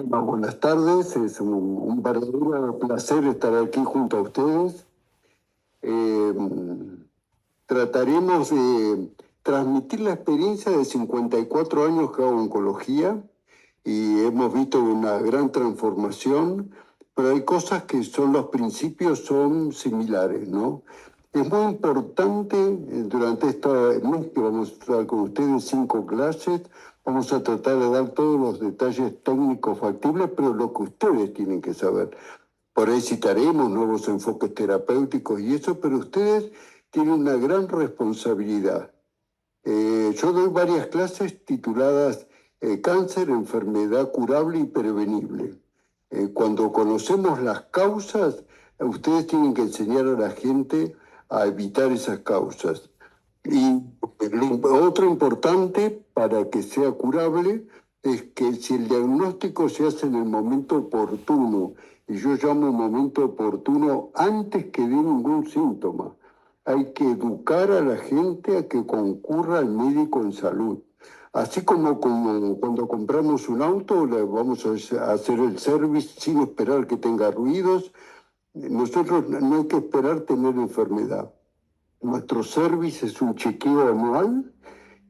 Bueno, buenas tardes, es un verdadero placer estar aquí junto a ustedes. Eh, Trataremos de transmitir la experiencia de 54 años que hago oncología y hemos visto una gran transformación, pero hay cosas que son los principios son similares, ¿no? Es muy importante durante este mes que vamos a estar con ustedes 5 clases, vamos a tratar de dar todos los detalles técnicos factibles, pero lo que ustedes tienen que saber. Por ahí citaremos nuevos enfoques terapéuticos y eso, pero ustedes tienen una gran responsabilidad. Yo doy varias clases tituladas Cáncer, enfermedad curable y prevenible. Cuando conocemos las causas, ustedes tienen que enseñar a la gente a evitar esas causas. Y otro importante para que sea curable es que si el diagnóstico se hace en el momento oportuno, y yo llamo momento oportuno antes que dé ningún síntoma, hay que educar a la gente a que concurra al médico en salud. Así como cuando compramos un auto, le vamos a hacer el service sin esperar que tenga ruidos. Nosotros no hay que esperar tener enfermedad. Nuestro service es un chequeo anual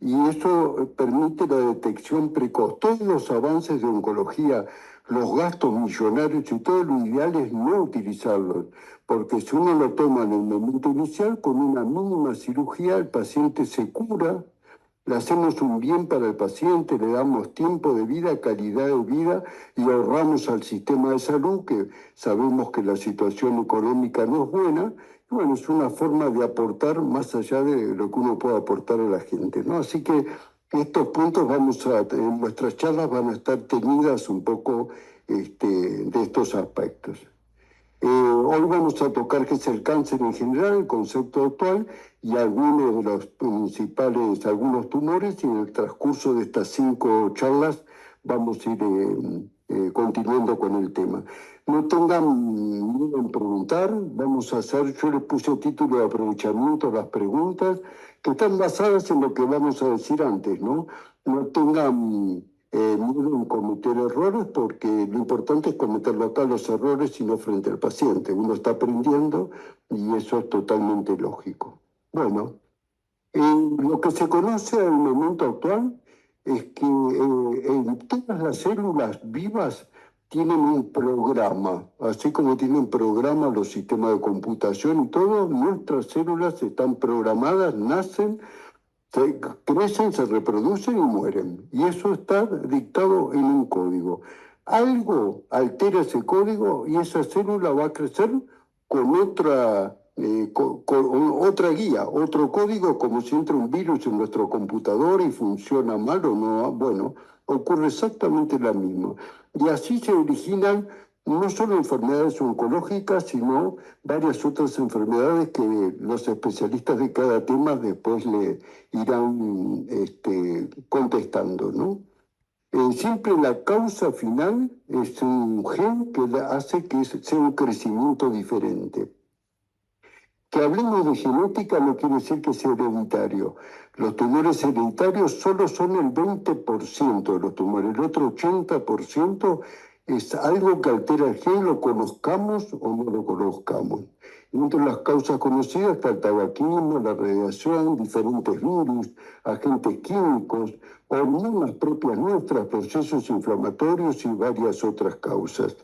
y eso permite la detección precoz. Todos los avances de oncología, los gastos millonarios y todo lo ideal es no utilizarlos, porque si uno lo toma en el momento inicial, con una mínima cirugía el paciente se cura, le hacemos un bien para el paciente, le damos tiempo de vida, calidad de vida y ahorramos al sistema de salud, que sabemos que la situación económica no es buena. Y bueno, es una forma de aportar más allá de lo que uno puede aportar a la gente, ¿no? Así que estos puntos en nuestras charlas van a estar tenidas un poco de estos aspectos. Hoy vamos a tocar qué es el cáncer en general, el concepto actual y algunos de los principales, algunos tumores, y en el transcurso de estas 5 charlas vamos a ir continuando con el tema. No tengan miedo en preguntar, vamos a hacer, yo les puse el título de aprovechamiento a las preguntas, que están basadas en lo que vamos a decir antes, ¿no? No tengan miedo en cometer errores, porque lo importante es cometerlo acá los errores y no frente al paciente. Uno está aprendiendo y eso es totalmente lógico. Bueno, lo que se conoce en el momento actual es que en todas las células vivas tienen un programa, así como tienen programa los sistemas de computación y todo, nuestras células están programadas, nacen, crecen, se reproducen y mueren. Y eso está dictado en un código. Algo altera ese código y esa célula va a crecer con otra guía, otro código, como si entra un virus en nuestro computador y funciona mal o no. Bueno, ocurre exactamente lo mismo. Y así se originan no solo enfermedades oncológicas, sino varias otras enfermedades que los especialistas de cada tema después le irán contestando, ¿no? Siempre la causa final es un gen que hace que sea un crecimiento diferente. Que hablemos de genética no quiere decir que sea hereditario. Los tumores hereditarios solo son el 20% de los tumores. El otro 80% es algo que altera el gen, lo conozcamos o no lo conozcamos. Entre las causas conocidas está el tabaquismo, la radiación, diferentes virus, agentes químicos, hormonas propias nuestras, procesos inflamatorios y varias otras causas.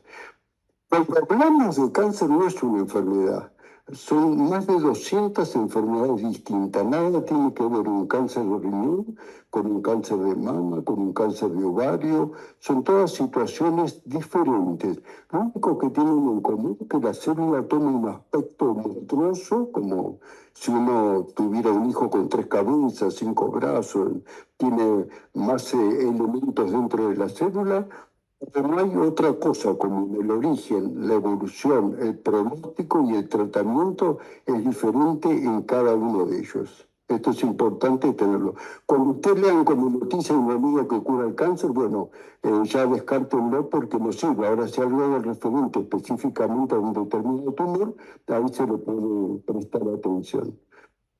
Cuando hablamos de cáncer no es una enfermedad, son más de 200 enfermedades distintas. Nada tiene que ver un cáncer de riñón con un cáncer de mama, con un cáncer de ovario. Son todas situaciones diferentes. Lo único que tienen en común es que la célula toma un aspecto monstruoso, como si uno tuviera un hijo con 3 cabezas, 5 brazos, tiene más elementos dentro de la célula. Pero no hay otra cosa como el origen, la evolución, el pronóstico y el tratamiento es diferente en cada uno de ellos. Esto es importante tenerlo. Cuando ustedes lean como noticia una amiga que cura el cáncer, bueno, ya descártenlo porque no sirve. Ahora, si algo es referente específicamente a un determinado tumor, ahí se le puede prestar atención.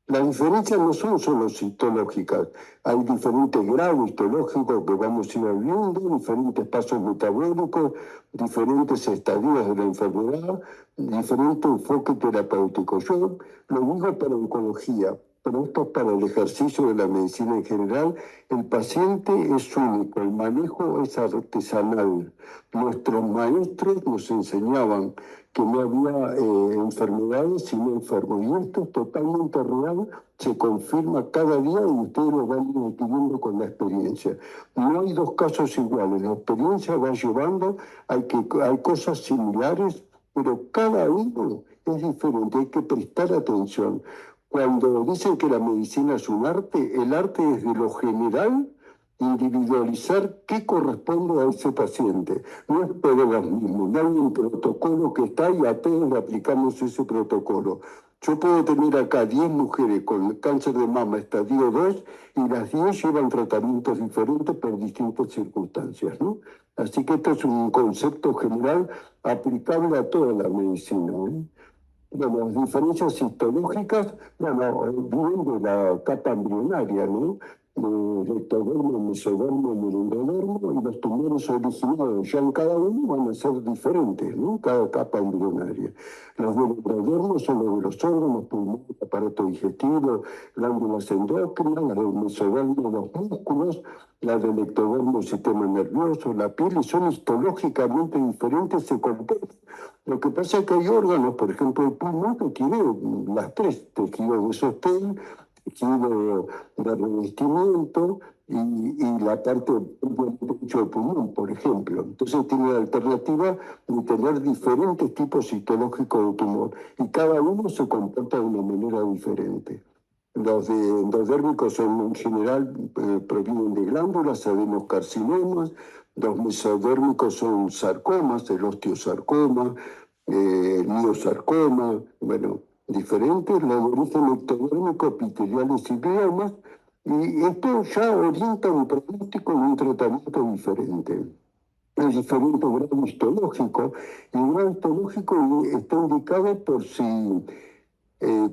Las diferencias no son solo citológicas, hay diferentes grados histológicos que vamos a ir viendo, diferentes pasos metabólicos, diferentes estadios de la enfermedad, diferente enfoque terapéutico. Yo lo digo para oncología, pero esto es para el ejercicio de la medicina en general. El paciente es único, el manejo es artesanal. Nuestros maestros nos enseñaban que no había enfermedades sino enfermos. Y esto es totalmente real, se confirma cada día y ustedes lo van adquiriendo con la experiencia. No hay dos casos iguales, la experiencia va llevando, hay cosas similares, pero cada uno es diferente, hay que prestar atención. Cuando dicen que la medicina es un arte, el arte es de lo general individualizar qué corresponde a ese paciente. No es pedagogismo, no hay un protocolo que está y a todos le aplicamos ese protocolo. Yo puedo tener acá 10 mujeres con cáncer de mama estadio 2 y las 10 llevan tratamientos diferentes por distintas circunstancias, ¿no? Así que esto es un concepto general aplicable a toda la medicina, ¿eh? Bueno, las diferencias histológicas, bueno, vienen de la capa embrionaria, ¿no? Ectodermo, mesodermo, meningodermo, y los tumores originados ya en cada uno van a ser diferentes, ¿no? Cada capa embrionaria. Los del ectodermo son los de los órganos, pulmón, aparato digestivo, glándulas endocrinas, las del mesodermo, los músculos, las del ectodermo, el sistema nervioso, la piel, y son histológicamente diferentes, se comportan. Lo que pasa es que hay órganos, por ejemplo, el pulmón, que tiene las tres, tejido de sostén, tejido de revestimiento y la parte del pecho del pulmón, por ejemplo. Entonces tiene la alternativa de tener diferentes tipos histológicos de tumor y cada uno se comporta de una manera diferente. Los de endodérmicos son en general, provienen de glándulas, adenocarcinomas. Los mesodérmicos son sarcomas, el osteosarcoma, el miosarcoma, bueno, diferentes. Los de origen ectodérmico, epiteliales y gliomas. Y esto ya orienta un pronóstico y un tratamiento diferente. Hay diferente grado histológico, y el grado histológico está indicado por si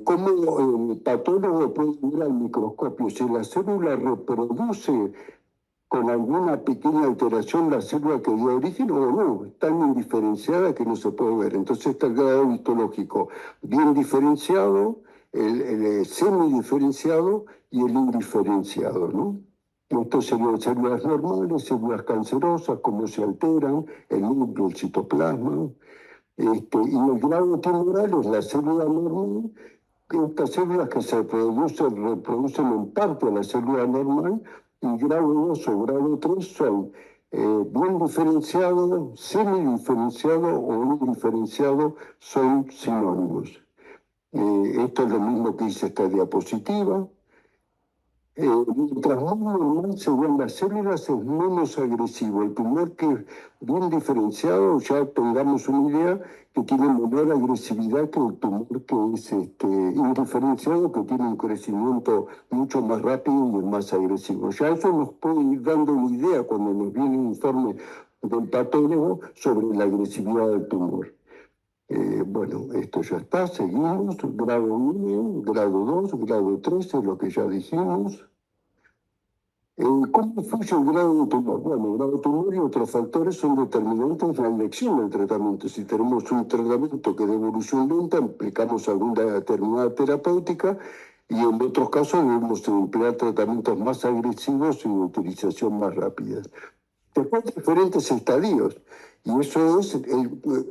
cómo el patólogo puede ver al microscopio si la célula reproduce con alguna pequeña alteración la célula que dio origen o no, es tan indiferenciada que no se puede ver. Entonces está el grado histológico bien diferenciado, el semidiferenciado y el indiferenciado, ¿no? Estos serían células normales, células cancerosas, cómo se alteran, el núcleo, el citoplasma. Y el grado tumoral es la célula normal. Estas células que se reproducen en parte a la célula normal, y grado 2 o grado 3 son bien diferenciado, semidiferenciado o indiferenciado, son sinónimos. Esto es lo mismo que dice esta diapositiva. Mientras más normal se ven las células, es menos agresivo. El tumor que es bien diferenciado, ya tengamos una idea, que tiene menor agresividad que el tumor que es indiferenciado, que tiene un crecimiento mucho más rápido y es más agresivo. Ya eso nos puede ir dando una idea cuando nos viene un informe del patólogo sobre la agresividad del tumor. Bueno, esto ya está, seguimos, grado 1, grado 2, grado 3, es lo que ya dijimos. ¿Cómo influye el grado de tumor? Bueno, el grado de tumor y otros factores son determinantes en la elección del tratamiento. Si tenemos un tratamiento que de evolución lenta, aplicamos alguna determinada terapéutica, y en otros casos debemos emplear tratamientos más agresivos y de utilización más rápida. Después diferentes estadios, y eso es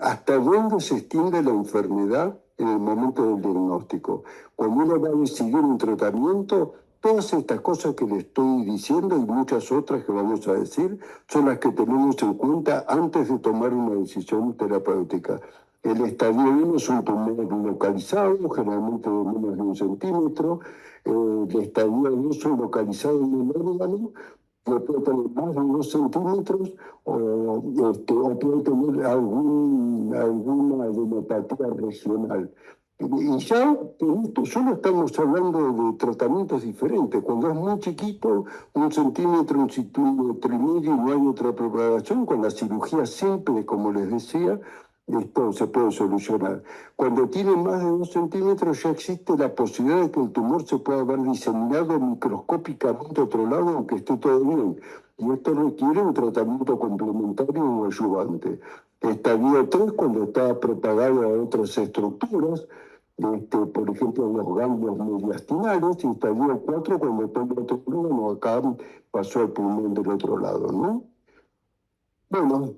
hasta dónde se extiende la enfermedad en el momento del diagnóstico. Cuando uno va a decidir un tratamiento, todas estas cosas que le estoy diciendo y muchas otras que vamos a decir son las que tenemos en cuenta antes de tomar una decisión terapéutica. El estadio 1 es un tumor localizado, generalmente de menos de 1 centímetro. El estadio 2 es localizado en el órgano, que puede tener más de 2 centímetros o puede tener alguna adenopatía regional. Y ya en esto solo estamos hablando de tratamientos diferentes. Cuando es muy chiquito, 1 centímetro, 1,5 centímetros y no hay otra propagación, con la cirugía simple, como les decía, esto se puede solucionar. Cuando tiene más de 2 centímetros ya existe la posibilidad de que el tumor se pueda haber diseminado microscópicamente a otro lado, aunque esté todo bien. Y esto requiere un tratamiento complementario o ayudante. Estadio 3 cuando está propagado a otras estructuras, por ejemplo, los ganglios mediastinales, y estadio 4 cuando toma otro órgano, acá pasó al pulmón del otro lado, ¿no? Bueno,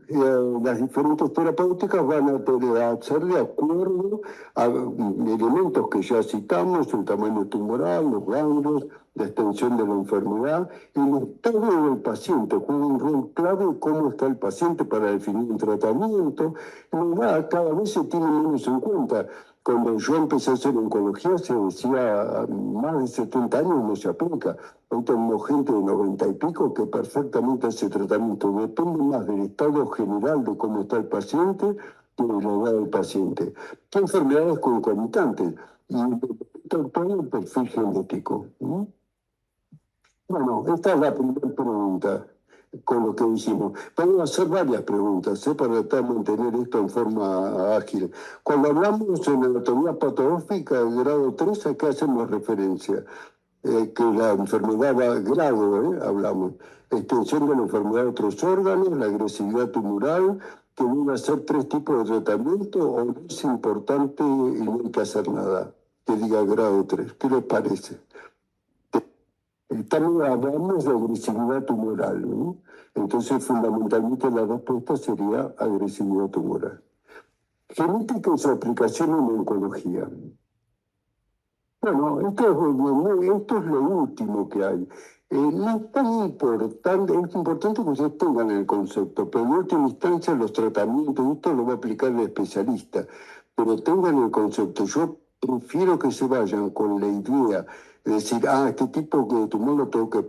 las diferentes terapéuticas van a ser de acuerdo a elementos que ya citamos, el tamaño tumoral, los ganglios, la extensión de la enfermedad, y el estado del paciente. Juega un rol clave cómo está el paciente para definir un tratamiento. Cada vez se tiene menos en cuenta. Cuando yo empecé a hacer oncología se decía más de 70 años no se aplica. Hoy tenemos gente de 90 y pico que perfectamente hace tratamiento. Depende más del estado general de cómo está el paciente que de la edad del paciente. ¿Qué enfermedades concomitantes? Y el perfil genético. Bueno, esta es la primera pregunta con lo que dijimos. Podemos hacer varias preguntas para tratar de mantener esto en forma ágil. Cuando hablamos en anatomía patológica del grado 3, ¿a qué hacemos referencia? Que la enfermedad va a grado, hablamos. Extensión de la enfermedad de otros órganos, la agresividad tumoral, que debe hacer 3 tipos de tratamiento o no es importante y no hay que hacer nada. Que diga grado 3. ¿Qué les parece? Hablamos de agresividad tumoral, ¿no? Entonces, fundamentalmente la respuesta sería agresividad tumoral. Genética y su aplicación en oncología. Bueno, esto es lo último que hay. No es tan importante, es importante que ustedes tengan el concepto, pero en última instancia los tratamientos, esto lo va a aplicar el especialista, pero tengan el concepto. Yo prefiero que se vayan con la idea de decir, este tipo de tumor lo tengo que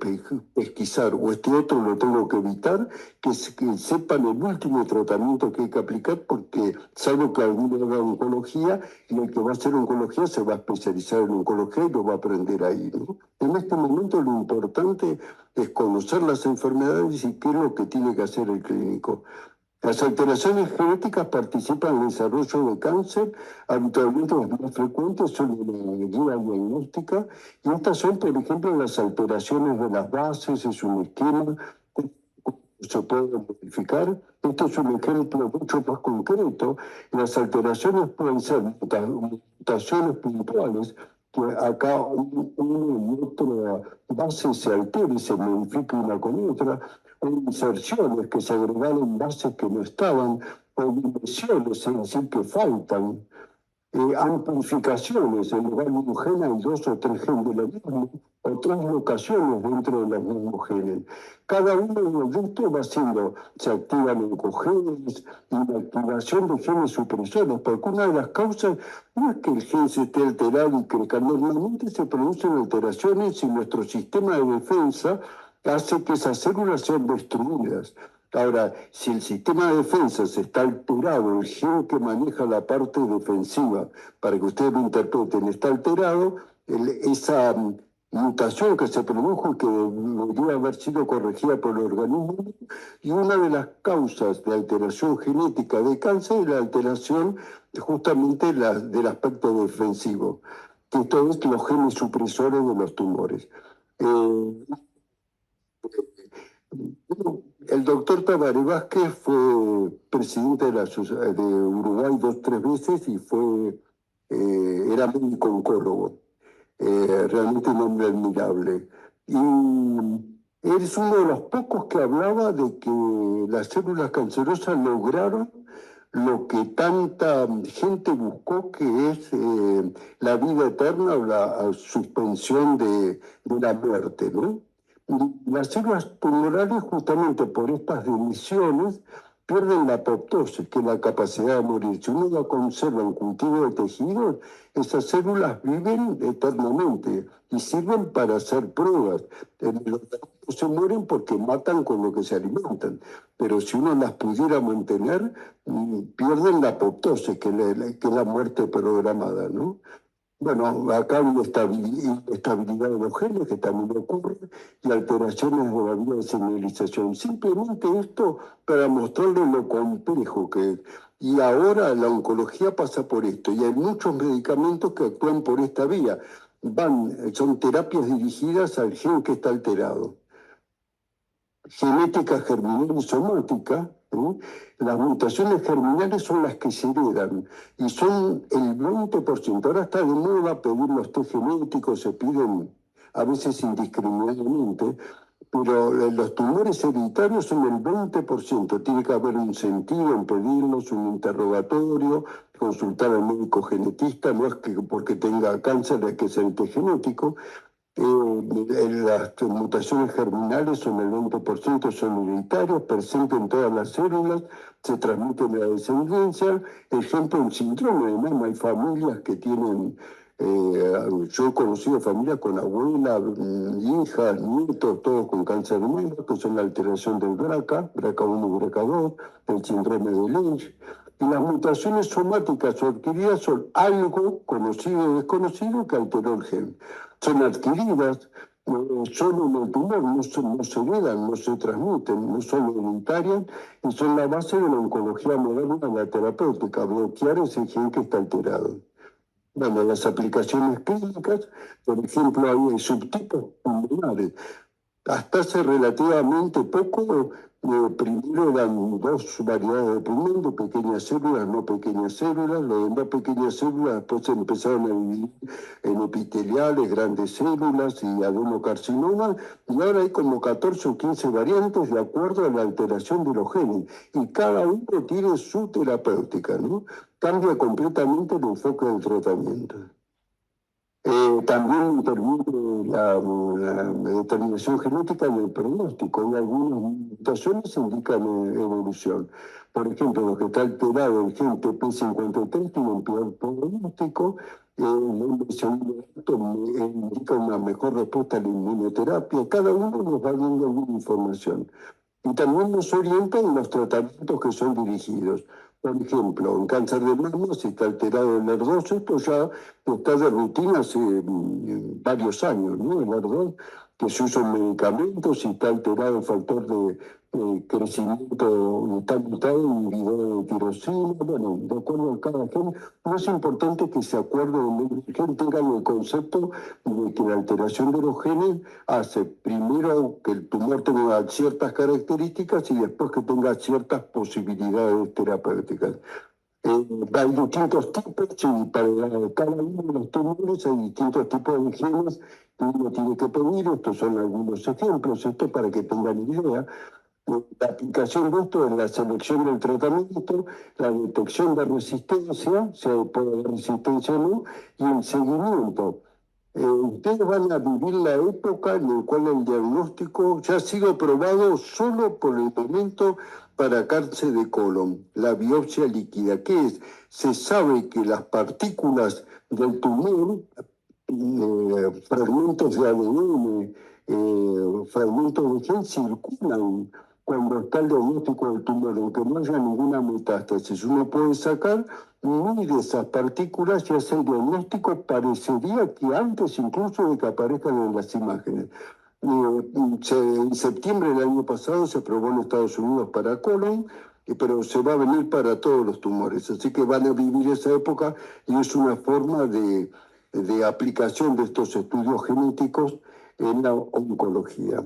pesquisar o este otro lo tengo que evitar, que sepan el último tratamiento que hay que aplicar, porque salvo que alguno haga oncología, y el que va a hacer oncología se va a especializar en oncología y lo va a aprender ahí, ¿no? En este momento lo importante es conocer las enfermedades y qué es lo que tiene que hacer el clínico. Las alteraciones genéticas participan en el desarrollo de cáncer, habitualmente las más frecuentes son de la guía diagnóstica, y estas son, por ejemplo, las alteraciones de las bases, es un esquema que se puede modificar. Esto es un ejemplo mucho más concreto. Las alteraciones pueden ser mutaciones puntuales, que acá una y otra base se altere y se modifica una con otra, o inserciones que se agregaron bases que no estaban, o divisiones, es decir, que faltan, amplificaciones, en lugar de un gen hay 2 o 3 genes de lo mismo, o translocaciones dentro de los mismos genes. Cada uno de estos va haciendo, se activan oncogenes y la activación de genes supresores, porque una de las causas no es que el gen se esté alterado y crezca, normalmente se producen alteraciones y nuestro sistema de defensa hace que esas células sean destruidas. Ahora, si el sistema de defensa se está alterado, el gen que maneja la parte defensiva, para que ustedes lo interpreten, está alterado, esa mutación que se produjo, que debería haber sido corregida por el organismo, y una de las causas de alteración genética de cáncer es la alteración justamente del aspecto defensivo, que esto es los genes supresores de los tumores. El doctor Tabaré Vázquez fue presidente de Uruguay 2, 3 veces y era médico oncólogo, realmente un hombre admirable. Y él es uno de los pocos que hablaba de que las células cancerosas lograron lo que tanta gente buscó, que es la vida eterna o la suspensión de la muerte, ¿no? Las células tumorales, justamente por estas divisiones, pierden la apoptosis, que es la capacidad de morir. Si uno la conserva en cultivo de tejidos, esas células viven eternamente y sirven para hacer pruebas. Los organismos se mueren porque matan con lo que se alimentan, pero si uno las pudiera mantener, pierden la apoptosis, que es la muerte programada, ¿no? Bueno, acá hay inestabilidad de los genes, que también ocurre, y alteraciones de la vía de señalización. Simplemente esto para mostrarles lo complejo que es. Y ahora la oncología pasa por esto, y hay muchos medicamentos que actúan por esta vía. Son terapias dirigidas al gen que está alterado. Genética germinal y somática, ¿sí? Las mutaciones germinales son las que se heredan y son el 20%. Ahora está de moda pedir los test genéticos, se piden a veces indiscriminadamente, pero los tumores hereditarios son el 20%. Tiene que haber un sentido en pedirlos, un interrogatorio, consultar al médico genetista, no es que porque tenga cáncer hay que ser el test genético. Las mutaciones germinales son el 20%, son hereditarias, presentes en todas las células, se transmiten a la descendencia. Ejemplo, un síndrome de Mama. Hay familias que tienen, yo he conocido familias con abuela, hijas, nietos, todos con cáncer de mama, que son la alteración del BRCA1 y BRCA2, el síndrome de Lynch. Y las mutaciones somáticas o adquiridas son algo conocido o desconocido que alteró el gen. Son adquiridas solo en el tumor, no se heredan, no se transmiten, no son hereditarias y son la base de la oncología moderna, la terapéutica, bloquear ese gen que está alterado. Bueno, las aplicaciones clínicas, por ejemplo, hay subtipos pulmonares. Hasta hace relativamente poco, primero eran dos variedades de pulmón, de pequeñas células, no pequeñas células. Lo de no pequeñas células después se empezaron a dividir en epiteliales, grandes células y adenocarcinomas. Y ahora hay como 14 o 15 variantes de acuerdo a la alteración de los genes. Y cada uno tiene su terapéutica, ¿no? Cambia completamente el enfoque del tratamiento. También interviene la determinación genética en el pronóstico. Y algunas mutaciones indican evolución. Por ejemplo, lo que está alterado el gen TP53 tiene un peor pronóstico. El segundo acto indica una mejor respuesta a la inmunoterapia. Cada uno nos va dando alguna información. Y también nos orientan los tratamientos que son dirigidos. Por ejemplo, en cáncer de mama, si está alterado el ER2, esto ya está de rutina hace varios años, ¿no? El ER2, que se usa en medicamentos, si está alterado el factor de crecimiento, está mutado en inhibidor de tirosina, bueno, de acuerdo a cada gen, no es importante que se acuerde el gen, tengan el concepto de que la alteración de los genes hace primero que el tumor tenga ciertas características y después que tenga ciertas posibilidades terapéuticas. Hay distintos tipos y para cada uno de los tumores hay distintos tipos de genes que uno tiene que pedir. Estos son algunos ejemplos, esto para que tengan idea. La aplicación de esto es la selección del tratamiento, la detección de resistencia, si puede haber resistencia o no, y el seguimiento. Ustedes van a vivir la época en la cual el diagnóstico ya ha sido probado solo por el elemento para cáncer de colon, la biopsia líquida. ¿Qué es? Se sabe que las partículas del tumor, fragmentos de ADN, fragmentos de gen circulan cuando está el diagnóstico del tumor, aunque no haya ninguna metástasis. Uno puede sacar mide esas partículas y hace el diagnóstico, parecería que antes incluso de que aparezcan en las imágenes. En septiembre del año pasado se aprobó en Estados Unidos para colon, pero se va a venir para todos los tumores. Así que van a vivir esa época y es una forma de aplicación de estos estudios genéticos en la oncología.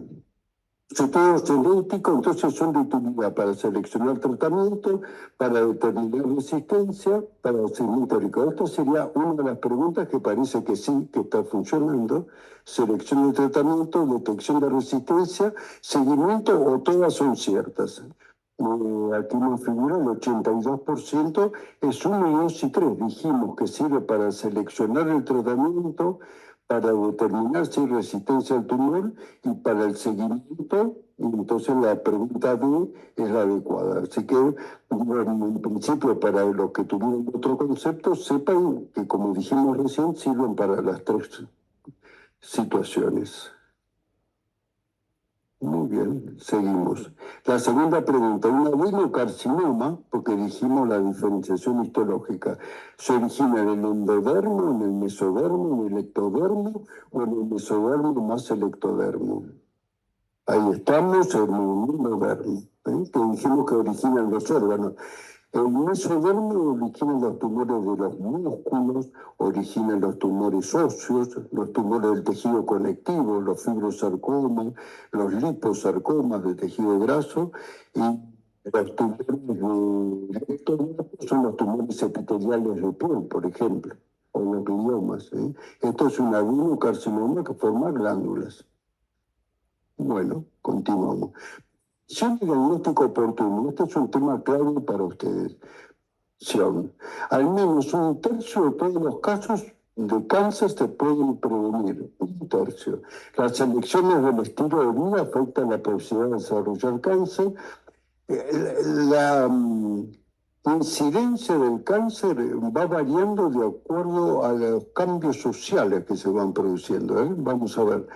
Estudios genéticos entonces son de utilidad para seleccionar tratamiento, para determinar resistencia, para el seguimiento rico. Esta sería una de las preguntas que parece que sí, que está funcionando. Selección de tratamiento, detección de resistencia, seguimiento o todas son ciertas. Aquí me figura el 82% es 1, 2 y 3. Dijimos que sirve para seleccionar el tratamiento, para determinar si hay resistencia al tumor y para el seguimiento, y entonces la pregunta D es la adecuada. Así que, en principio, para los que tuvieron otro concepto, sepan que, como dijimos recién, sirven para las tres situaciones. Muy bien, seguimos. La segunda pregunta, un adenocarcinoma, porque dijimos la diferenciación histológica, ¿se origina en el endodermo, en el mesodermo, en el ectodermo o en el mesodermo más el ectodermo? Ahí estamos en el endodermo, que dijimos que originan los órganos. El mesodermo origina los tumores de los músculos, origina los tumores óseos, los tumores del tejido conectivo, los fibrosarcomas, los liposarcomas de tejido graso y los tumores de estómago son los tumores epiteliales de piel, por ejemplo, o los gliomas. Esto es un adenocarcinoma que forma glándulas. Bueno, continuamos. Sin diagnóstico oportuno, este es un tema clave para ustedes. Al menos un tercio de todos los casos de cáncer se pueden prevenir, un tercio. Las elecciones del estilo de vida afectan la posibilidad de desarrollar cáncer. La incidencia del cáncer va variando de acuerdo a los cambios sociales que se van produciendo. Vamos a ver.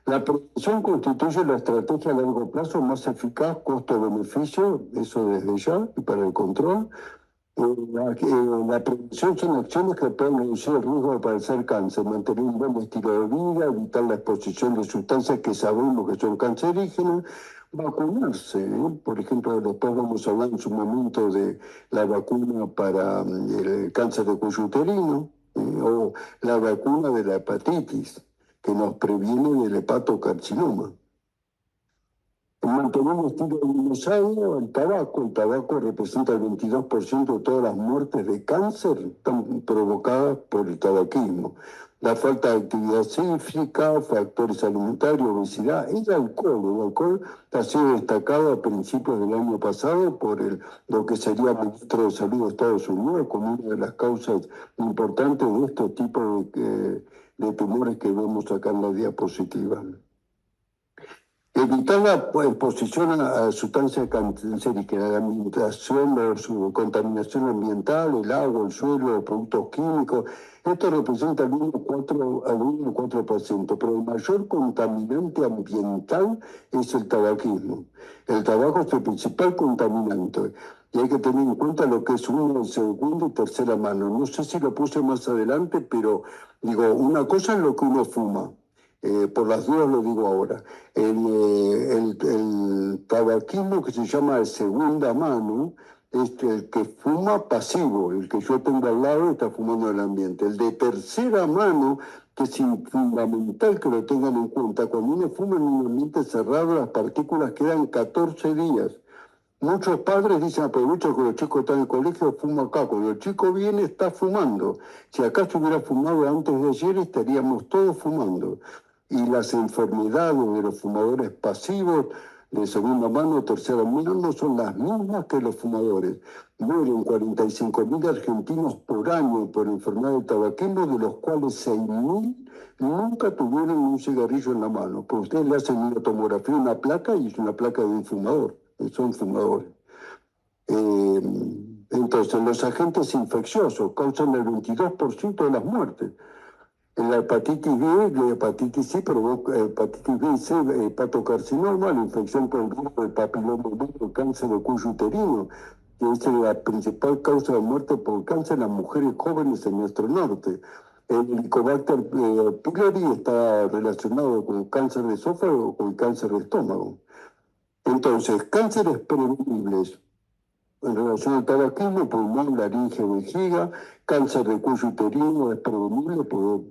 La prevención constituye la estrategia a largo plazo más eficaz, costo-beneficio, eso desde ya, para el control. La prevención son acciones que pueden reducir el riesgo de padecer cáncer, mantener un buen estilo de vida, evitar la exposición de sustancias que sabemos que son cancerígenas, vacunarse, por ejemplo, después vamos a hablar en su momento de la vacuna para el cáncer de cuello uterino, o la vacuna de la hepatitis, que nos previene del hepatocarcinoma. Mantener un estilo de vida sano, el tabaco representa el 22% de todas las muertes de cáncer están provocadas por el tabaquismo. La falta de actividad física, factores alimentarios, obesidad, el alcohol ha sido destacado a principios del año pasado por lo que sería el ministro de Salud de Estados Unidos como una de las causas importantes de estos tipos de tumores que vemos acá en la diapositiva. Evitar la exposición a sustancias cancerígenas, la alimentación, la contaminación ambiental, el agua, el suelo, los productos químicos, esto representa al 1,4%, pero el mayor contaminante ambiental es el tabaquismo. El tabaco es el principal contaminante y hay que tener en cuenta lo que es uno, segunda y tercera mano. No sé si lo puse más adelante, pero digo, una cosa es lo que uno fuma. Por las dudas lo digo ahora. El tabaquismo que se llama de segunda mano es el que fuma pasivo, el que yo tengo al lado está fumando en el ambiente. El de tercera mano, que es fundamental que lo tengan en cuenta, cuando uno fuma en un ambiente cerrado, las partículas quedan 14 días. Muchos padres dicen, aprovecho que los chicos están en el colegio, fumo acá. Cuando el chico viene, está fumando. Si acá se hubiera fumado antes de ayer, estaríamos todos fumando. Y las enfermedades de los fumadores pasivos de segunda mano o tercera mano no son las mismas que los fumadores. Mueren 45.000 argentinos por año por enfermedad de tabaquismo, de los cuales 6.000 nunca tuvieron un cigarrillo en la mano. Pues ustedes le hacen una tomografía, una placa, y es una placa de un fumador. Son fumadores. Entonces, los agentes infecciosos causan el 22% de las muertes. La hepatitis B, la hepatitis C provoca hepatitis B y C, hepatocarcinoma, la infección por el virus del papiloma humano, cáncer de cuello uterino, que es la principal causa de muerte por cáncer en las mujeres jóvenes en nuestro norte. El Helicobacter pylori está relacionado con cáncer de esófago o con cáncer de estómago. Entonces, cánceres prevenibles en relación al tabaquismo, pulmón, laringe, vejiga, cáncer de cuello uterino es prevenible por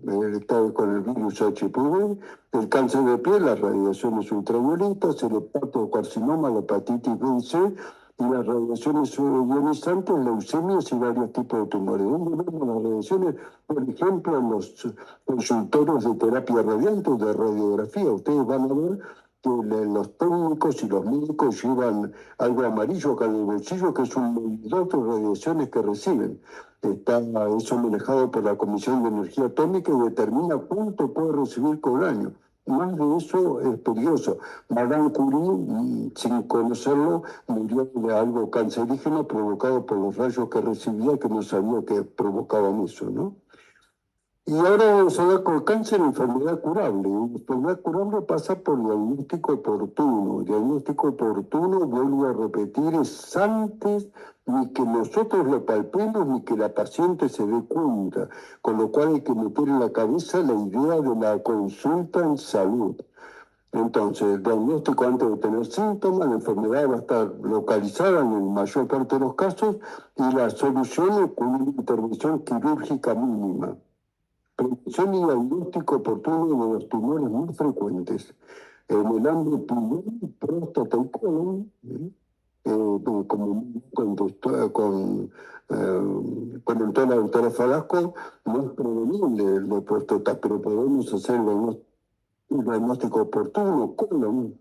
con el virus HPV, el cáncer de piel, las radiaciones ultravioletas, el hepatocarcinoma, la hepatitis B y C, y las radiaciones ionizantes, leucemias y varios tipos de tumores. ¿Dónde vemos las radiaciones? Por ejemplo, en los consultorios de terapia radiante o de radiografía. Ustedes van a ver que los técnicos y los médicos llevan algo amarillo acá en el bolsillo, que es un medidor de radiaciones que reciben. Está eso manejado por la Comisión de Energía Atómica y determina cuánto puede recibir por año. Más de eso es peligroso. Madame Curie, sin conocerlo, murió de algo cancerígeno provocado por los rayos que recibía, que no sabía que provocaban eso, ¿no? Y ahora vamos a hablar con cáncer, enfermedad curable. Enfermedad curable pasa por diagnóstico oportuno. Diagnóstico oportuno, vuelvo a repetir, es antes ni que nosotros lo palpemos ni que la paciente se dé cuenta. Con lo cual hay que meter en la cabeza la idea de la consulta en salud. Entonces, el diagnóstico antes de tener síntomas, la enfermedad va a estar localizada en la mayor parte de los casos y la solución es con una intervención quirúrgica mínima. Prevención y diagnóstico oportuno de los tumores muy frecuentes en el ámbito pulmón, próstata y colon, como comentó la doctora Falasco, no es prevenible el de próstata, pero podemos hacer un diagnóstico oportuno, colon,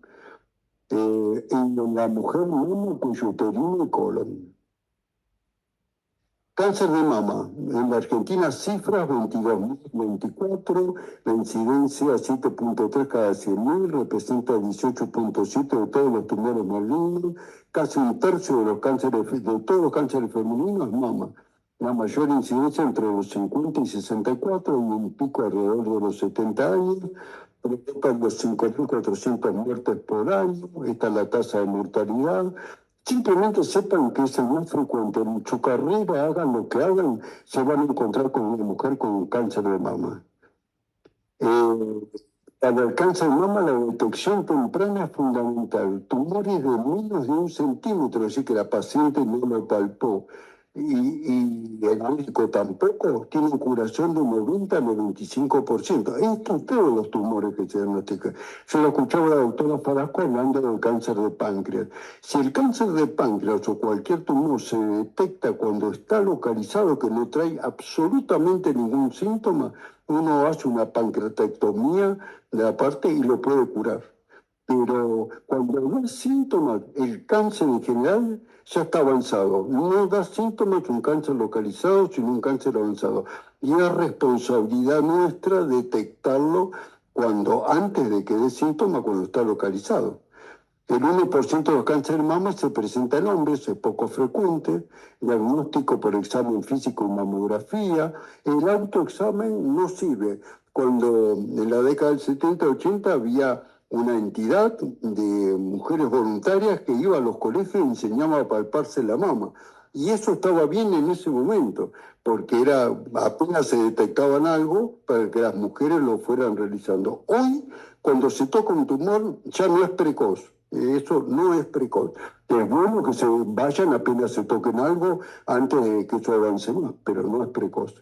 en la mujer mama, cuello uterino y colon. Cáncer de mama. En la Argentina, cifras 22.024, la incidencia 7.3 cada 100.000, representa 18.7 de todos los tumores malignos, casi un tercio de todos los cánceres femeninos es mama. La mayor incidencia entre los 50 y 64, y un pico alrededor de los 70 años, provocan los 5.400 muertes por año, esta es la tasa de mortalidad. Simplemente sepan que es el más frecuente. En su carrera, hagan lo que hagan, se van a encontrar con una mujer con cáncer de mama. Para el cáncer de mama, la detección temprana es fundamental. Tumores de menos de 1 centímetro, así que la paciente no lo palpó. Y el médico tampoco, tiene curación de 90-95%. Estos todos los tumores que se diagnostican. Yo lo escuchaba la doctora Falasco hablando del cáncer de páncreas. Si el cáncer de páncreas o cualquier tumor se detecta cuando está localizado, que no trae absolutamente ningún síntoma, uno hace una pancreatectomía de la parte y lo puede curar. Pero cuando da síntomas, el cáncer en general ya está avanzado. No da síntomas un cáncer localizado, sino un cáncer avanzado. Y es responsabilidad nuestra detectarlo antes de que dé síntomas, cuando está localizado. El 1% de los cánceres de mama se presenta en hombres, es poco frecuente. Diagnóstico por examen físico y mamografía. El autoexamen no sirve. Cuando en la década del 70-80 había una entidad de mujeres voluntarias que iba a los colegios y enseñaba a palparse la mama. Y eso estaba bien en ese momento, porque apenas se detectaban algo para que las mujeres lo fueran realizando. Hoy, cuando se toca un tumor, ya no es precoz. Eso no es precoz. Es bueno que se vayan apenas se toquen algo antes de que eso avance más, pero no es precoz.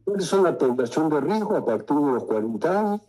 ¿Cuáles son la población de riesgo a partir de los 40 años?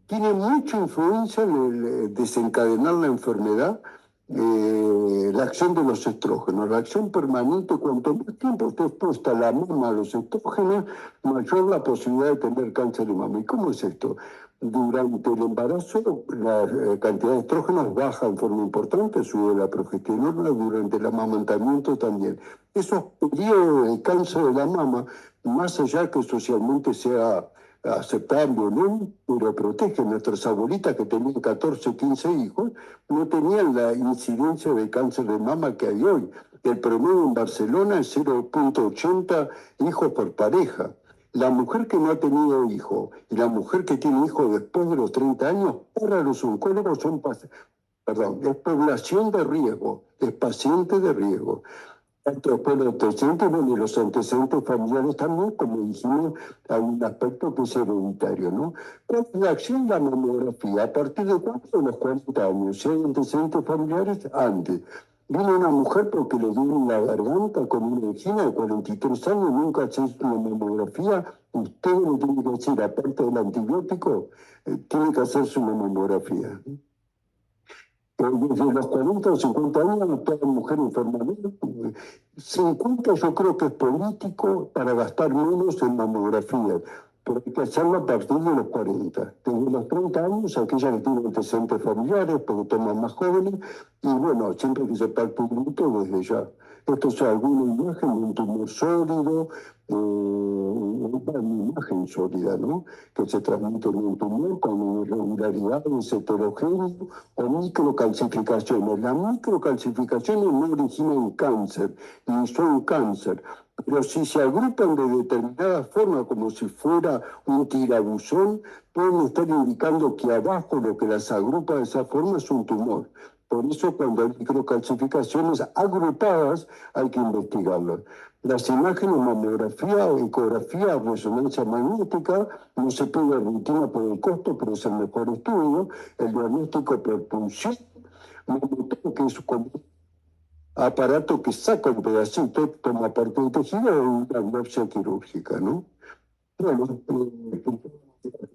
Tiene mucha influencia en el desencadenar la enfermedad, la acción de los estrógenos. La acción permanente, cuanto más tiempo esté expuesta la mama a los estrógenos, mayor la posibilidad de tener cáncer de mama. ¿Y cómo es esto? Durante el embarazo, la cantidad de estrógenos baja en forma importante, sube la progesterona, durante el amamantamiento también. Esos periodos de cáncer de la mama, más allá que socialmente sea aceptable o no, pero protegen. Nuestras abuelitas que tenían 14 o 15 hijos no tenían la incidencia de cáncer de mama que hay hoy. El promedio en Barcelona es 0.80 hijos por pareja. La mujer que no ha tenido hijo y la mujer que tiene hijo después de los 30 años, para los oncólogos es población de riesgo, es paciente de riesgo. Tanto después de los antecedentes, y los antecedentes familiares también, como dijimos, hay un aspecto que es hereditario, ¿no? ¿Cuál es la acción? La mamografía. ¿A partir de cuánto? De los 40 años. Si hay antecedentes familiares, antes. Vino una mujer porque le dieron la garganta con una angina de 43 años, nunca se hizo una mamografía. Usted le tiene que decir, aparte del antibiótico, tiene que hacerse una mamografía. Desde los 40 o 50 años, toda mujer enferma. 50 yo creo que es político para gastar menos en mamografía, pero hay que hacerlo a partir de los 40. Desde los 30 años, aquella que tiene antecedentes familiares, porque toman más jóvenes, y bueno, siempre que se parte un grito, desde ya. Esto es alguna imagen de un tumor sólido, una imagen sólida, ¿no? Que se transmite en un tumor con irregularidades heterogéneas o microcalcificaciones. Las microcalcificaciones no originan cáncer, ni son cáncer, pero si se agrupan de determinada forma, como si fuera un tirabuzón, pueden estar indicando que abajo lo que las agrupa de esa forma es un tumor. Por eso cuando hay microcalcificaciones agrupadas hay que investigarlas. Las imágenes, mamografía, ecografía, resonancia magnética, no se pide rutina por el costo, pero es el mejor estudio. El diagnóstico por punción, que es como aparato que saca un pedacito, toma parte del tejido y una biopsia quirúrgica, ¿no? Bueno,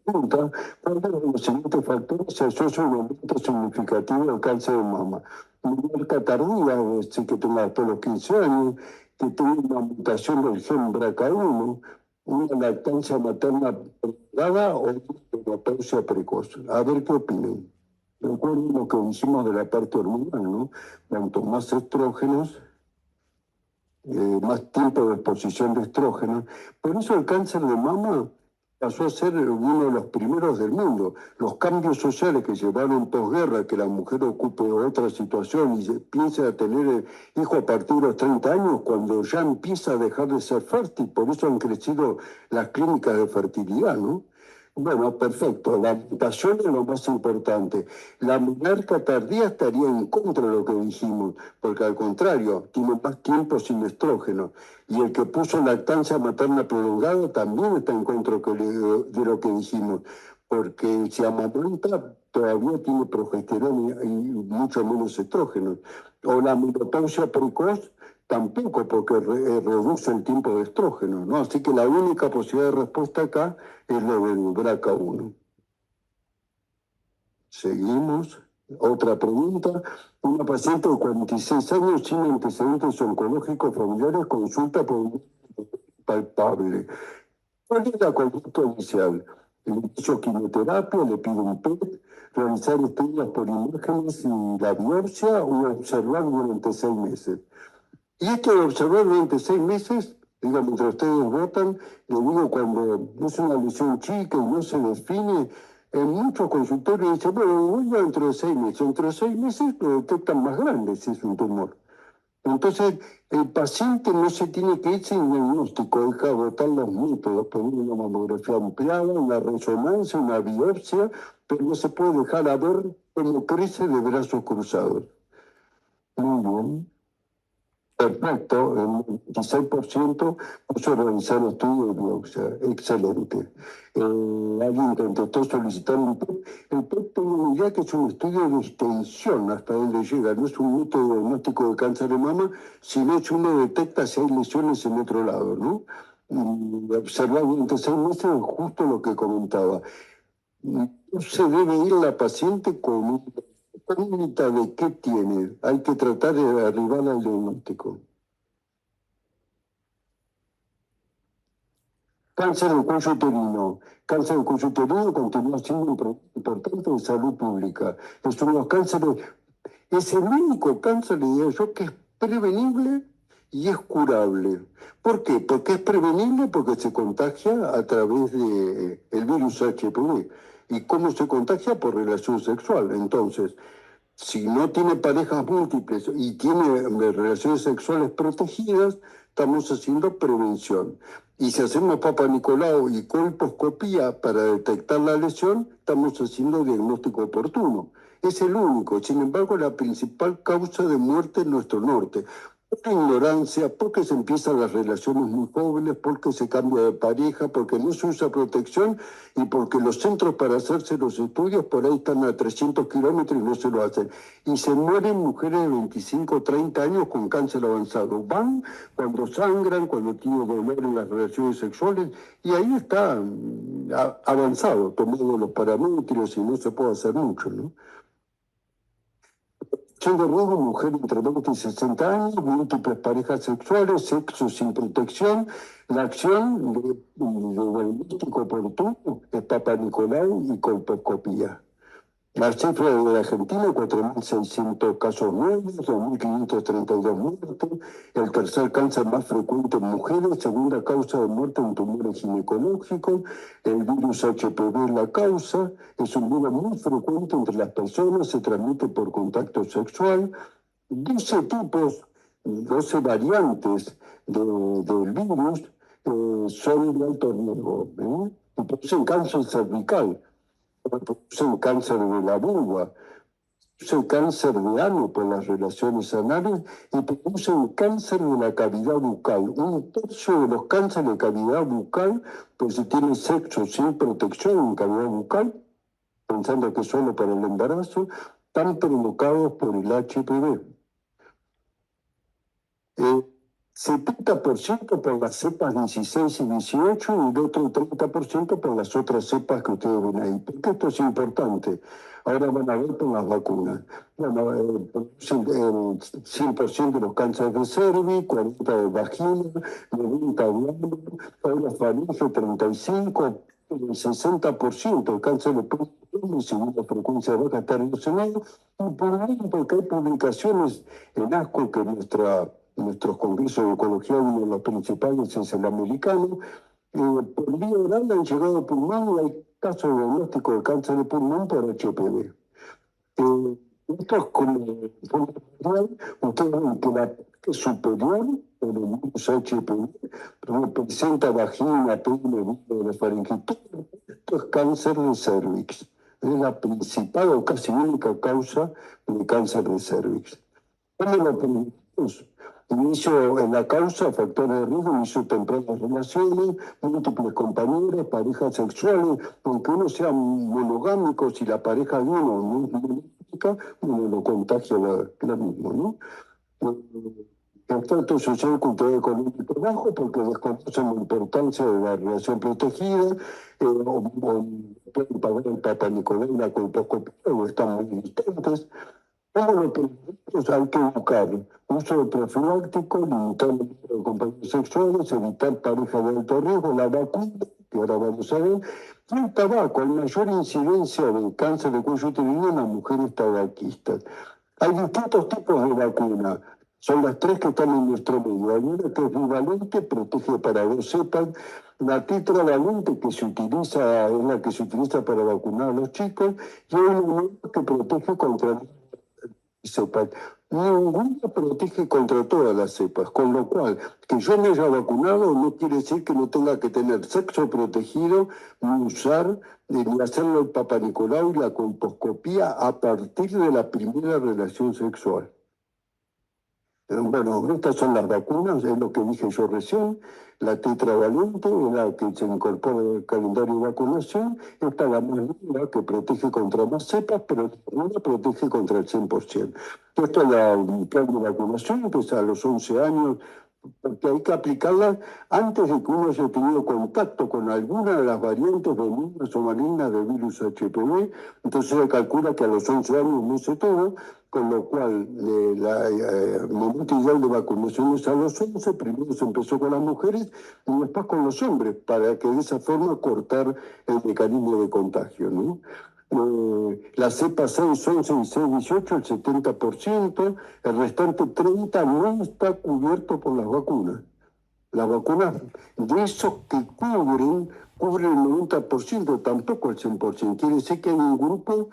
pregunta, ¿cuáles de los siguientes factores se asocia un aumento significativo del cáncer de mama? Marca tardía, es decir, que tenga hasta los 15 años, que tenga una mutación del gen BRCA1, una lactancia materna prolongada o una menopausia precoz. A ver qué opinan. Recuerden lo que dijimos de la parte hormonal, ¿no? Cuanto más estrógenos, más tiempo de exposición de estrógenos. Por eso el cáncer de mama pasó a ser uno de los primeros del mundo. Los cambios sociales que llevaron en posguerra, que la mujer ocupe otra situación y piense a tener hijo a partir de los 30 años, cuando ya empieza a dejar de ser fértil. Por eso han crecido las clínicas de fertilidad, ¿no? Bueno, perfecto. La mutación es lo más importante. La menarca tardía estaría en contra de lo que dijimos, porque al contrario, tiene más tiempo sin estrógeno. Y el que puso lactancia materna prolongada también está en contra de lo que dijimos, porque si amamanta todavía tiene progesterona y mucho menos estrógeno. O la menopausia precoz tampoco, porque reduce el tiempo de estrógeno, ¿no? Así que la única posibilidad de respuesta acá es lo del BRCA1. Seguimos. Otra pregunta. Una paciente de 46 años sin antecedentes oncológicos familiares consulta por un palpable. ¿Cuál es la conducta inicial? Le hizo quimioterapia, le pide un PET, realizar estudios por imágenes y la biopsia o observar durante 6 meses. Y esto de observar durante 6 meses, digo, mientras ustedes votan, le digo, cuando es una lesión chica y no se define, en muchos consultorios dicen, bueno, vuelvo dentro de 6 meses. Dentro de 6 meses lo detectan más grande si es un tumor. Entonces, el paciente no se tiene que ir sin diagnóstico, deja de votar los métodos, poner una mamografía ampliada, una resonancia, una biopsia, pero no se puede dejar a ver cómo crece de brazos cruzados. Muy bien. Perfecto, el 26% puso realizar estudio de biopsia. Excelente. Alguien contestó solicitar un PET. El PET tengo una idea que es un estudio de extensión hasta donde llega. No es un método de diagnóstico de cáncer de mama, sino que uno detecta si hay lesiones en otro lado, ¿no? Y observar durante 6 meses es justo lo que comentaba. No se debe ir la paciente con una incógnita de qué tiene. Hay que tratar de arribar al diagnóstico. Cáncer de cuello uterino. Cáncer de cuello uterino continúa siendo un problema importante de salud pública. Es uno de los cánceres, es el único cáncer, diría yo, que es prevenible y es curable. ¿Por qué? Porque es prevenible porque se contagia a través del virus HPV. ¿Y cómo se contagia? Por relación sexual. Entonces, si no tiene parejas múltiples y tiene relaciones sexuales protegidas, estamos haciendo prevención. Y si hacemos Papa Nicolau y colposcopía para detectar la lesión, estamos haciendo diagnóstico oportuno. Es el único, sin embargo, la principal causa de muerte en nuestro norte. Por ignorancia, porque se empiezan las relaciones muy jóvenes, porque se cambia de pareja, porque no se usa protección y porque los centros para hacerse los estudios por ahí están a 300 kilómetros y no se lo hacen. Y se mueren mujeres de 25 o 30 años con cáncer avanzado. Van cuando sangran, cuando tienen dolor en las relaciones sexuales y ahí está avanzado, tomando los parámetros y no se puede hacer mucho, ¿no? Siendo riesgo, mujer entre 20 y 60 años, múltiples parejas sexuales, sexo sin protección. La acción de diagnóstico oportuno es Papa Nicolau y colposcopía. La cifra de la Argentina, 4.600 casos nuevos, 2.532 muertes. El tercer cáncer más frecuente en mujeres, segunda causa de muerte en tumores ginecológicos. El virus HPV es la causa, es un virus muy frecuente entre las personas, se transmite por contacto sexual. 12 tipos, 12 variantes del virus son de alto riesgo. Y producen cáncer cervical, producen cáncer de la vulva, produce cáncer de ano por las relaciones anales y produce un cáncer de la cavidad bucal. Un tercio de los cánceres de cavidad bucal, pues si tiene sexo sin protección en cavidad bucal, pensando que solo para el embarazo, están provocados por el HPV. 70% por las cepas 16 y 18 y el otro 30% por las otras cepas que ustedes ven ahí. Porque esto es importante. Ahora van a ver con las vacunas. Bueno, producen el 100% de los cánceres de cervix, 40% de vagina, 90% de ano, ahora faringe 35%, el 60% de cáncer de pulmón, según la frecuencia baja está relacionado. Y por ejemplo, porque hay publicaciones en ASCO que nuestros congresos de oncología, uno de los principales es el americano, por vía oral han llegado a pulmón y hay casos de diagnóstico de cáncer de pulmón por HPV. Esto es como ustedes ven que la parte superior del virus HPV representa vagina, pene, de faringitis. Esto es cáncer de cervix. Es la principal o casi única causa de cáncer de cervix. ¿Cómo lo prevenimos? Inicio en la causa, factores de riesgo, inicio tempranas relaciones, múltiples compañeros, parejas sexuales, aunque uno sea monogámico, si la pareja de uno no es monogámica, uno lo contagia la misma, ¿no? El trato social, cultural, económico bajo, porque desconocen la importancia de la relación protegida, o pueden pagar el Papa Nicolás la colposcopía, o están muy distantes. Todo lo que hay que buscar, uso de profiláctico, limitar el número de compañeros sexuales, evitar parejas de alto riesgo, la vacuna, que ahora vamos a ver, y el tabaco, hay mayor incidencia de cáncer de cuello uterino en las mujeres tabaquistas. Hay distintos tipos de vacuna, son las tres que están en nuestro medio. Hay una que es bivalente, protege para dos cepas, la tetravalente que se utiliza, es la que se utiliza para vacunar a los chicos, y hay una que protege contra cepas. Ninguna protege contra todas las cepas, con lo cual, que yo me haya vacunado no quiere decir que no tenga que tener sexo protegido, ni usar, ni hacerlo el Papa Nicolau y la colposcopía a partir de la primera relación sexual. Bueno, estas son las vacunas, es lo que dije yo recién. La tetravalente es la que se incorpora al calendario de vacunación. Esta es la más dura, que protege contra más cepas, pero no protege contra el 100%. Esto es el plan de vacunación, empieza a los 11 años, porque hay que aplicarla antes de que uno haya tenido contacto con alguna de las variantes benignas o malignas del virus HPV. Entonces se calcula que a los 11 años no se todo, con lo cual el momento ideal de vacunación es a los 11. Primero se empezó con las mujeres y después con los hombres, para que de esa forma cortar el mecanismo de contagio, ¿no? La cepa 6, 11 y 6, 18, el 70%, el restante 30% no está cubierto por las vacunas. Las vacunas de esos que cubren el 90%, tampoco el 100%. Quiere decir que hay un grupo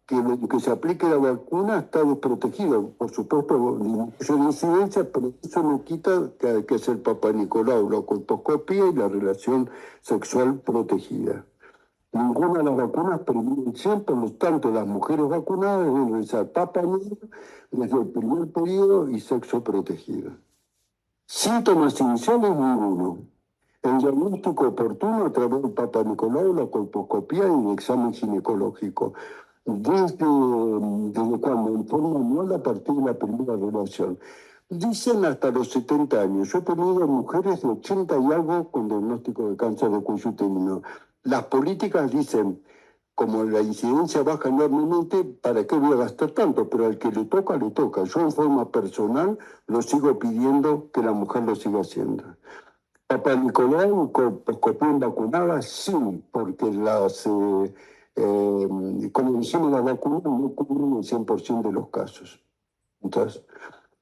que se aplique la vacuna está desprotegido. Por supuesto, disminuye la incidencia, pero eso no quita que hay que hacer Papa Nicolau, la colposcopía y la relación sexual protegida. Ninguna de las vacunas previene siempre, por lo tanto, las mujeres vacunadas deben realizar Papa Nicolau desde el primer periodo y sexo protegido. Síntomas iniciales, ninguno. El diagnóstico oportuno a través del Papa Nicolau, la colposcopía y el examen ginecológico. Desde cuando, en forma anual a partir de la primera relación. Dicen hasta los 70 años. Yo he tenido mujeres de 80 y algo con diagnóstico de cáncer de cuello uterino. Las políticas dicen, como la incidencia baja enormemente, ¿para qué voy a gastar tanto? Pero al que le toca, le toca. Yo en forma personal lo sigo pidiendo que la mujer lo siga haciendo. Papa Nicolau, colposcopía vacunada, sí, porque como decimos, las vacunas no cubren el 100% de los casos. Entonces,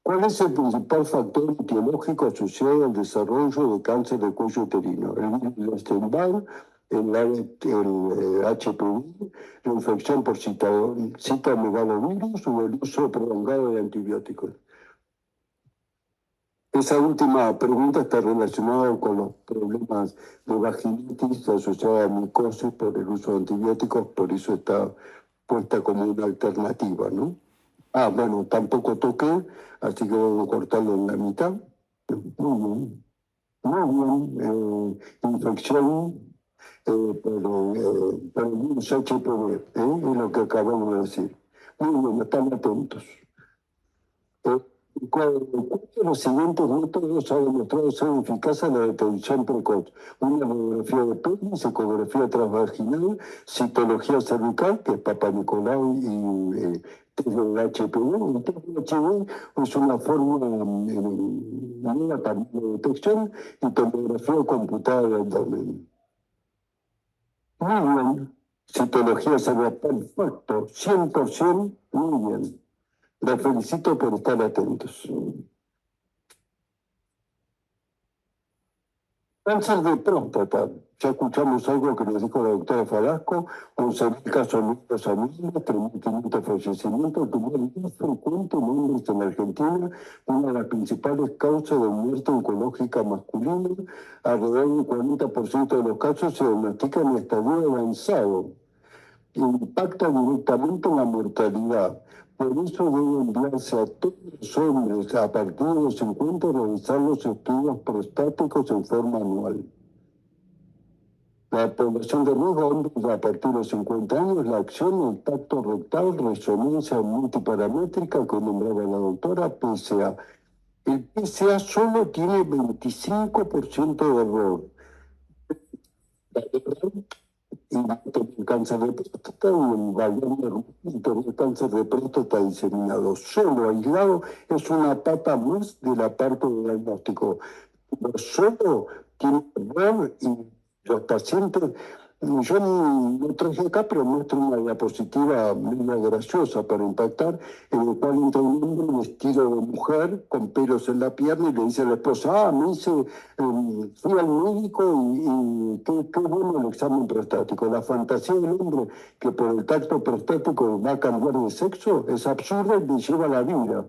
¿cuál es el principal factor etiológico asociado al desarrollo de cáncer de cuello uterino? El Epstein-Barr, el HPV, la infección por citomegalovirus o el uso prolongado de antibióticos. Esa última pregunta está relacionada con los problemas de vaginitis asociada a micosis por el uso de antibióticos, por eso está puesta como una alternativa, ¿no? Ah, bueno, tampoco toqué, así que vamos a cortarlo en la mitad. Muy bien. Infección por el virus HPV, es lo que acabamos de decir. Muy bien, están atentos. ¿Cuál de los siguientes métodos ha demostrado ser eficaz en la detección precoz? Una radiografía de pelvis, ecografía transvaginal, citología cervical, que es Papa Nicolau y test del HPV. El test del HPV es una fórmula nueva para la detección y tomografía computada del abdomen. Muy bien. Citología cervical, perfecto, 100%, muy bien. Les felicito por estar atentos. Cáncer de próstata. Ya escuchamos algo que nos dijo la doctora Falasco, 11.000 casos nuevos anuales, 3.500 fallecimientos, tumor más frecuente en hombres en Argentina, una de las principales causas de muerte oncológica masculina. Alrededor del 40% de los casos se diagnostican en estadio avanzado. Impacta directamente en la mortalidad. Por eso debe enviarse a todos los hombres a partir de los 50 a realizar los estudios prostáticos en forma anual. La población de riesgo hombres a partir de los 50 años, la acción, el tacto rectal, resonancia multiparamétrica que nombraba la doctora, PSA. El PSA solo tiene 25% de error. Y el cáncer de próstata y el valor del cáncer de próstata diseminado. Solo aislado es una pata más de la parte del diagnóstico. Pero solo tiene error y los pacientes, yo no traje acá, pero muestro una diapositiva muy graciosa para impactar, en el cual entra un hombre vestido de mujer con pelos en la pierna y le dice a la esposa, me hice, fui al médico y qué bueno el examen prostático. La fantasía del hombre que por el tacto prostático va a cambiar de sexo es absurda y le lleva la vida.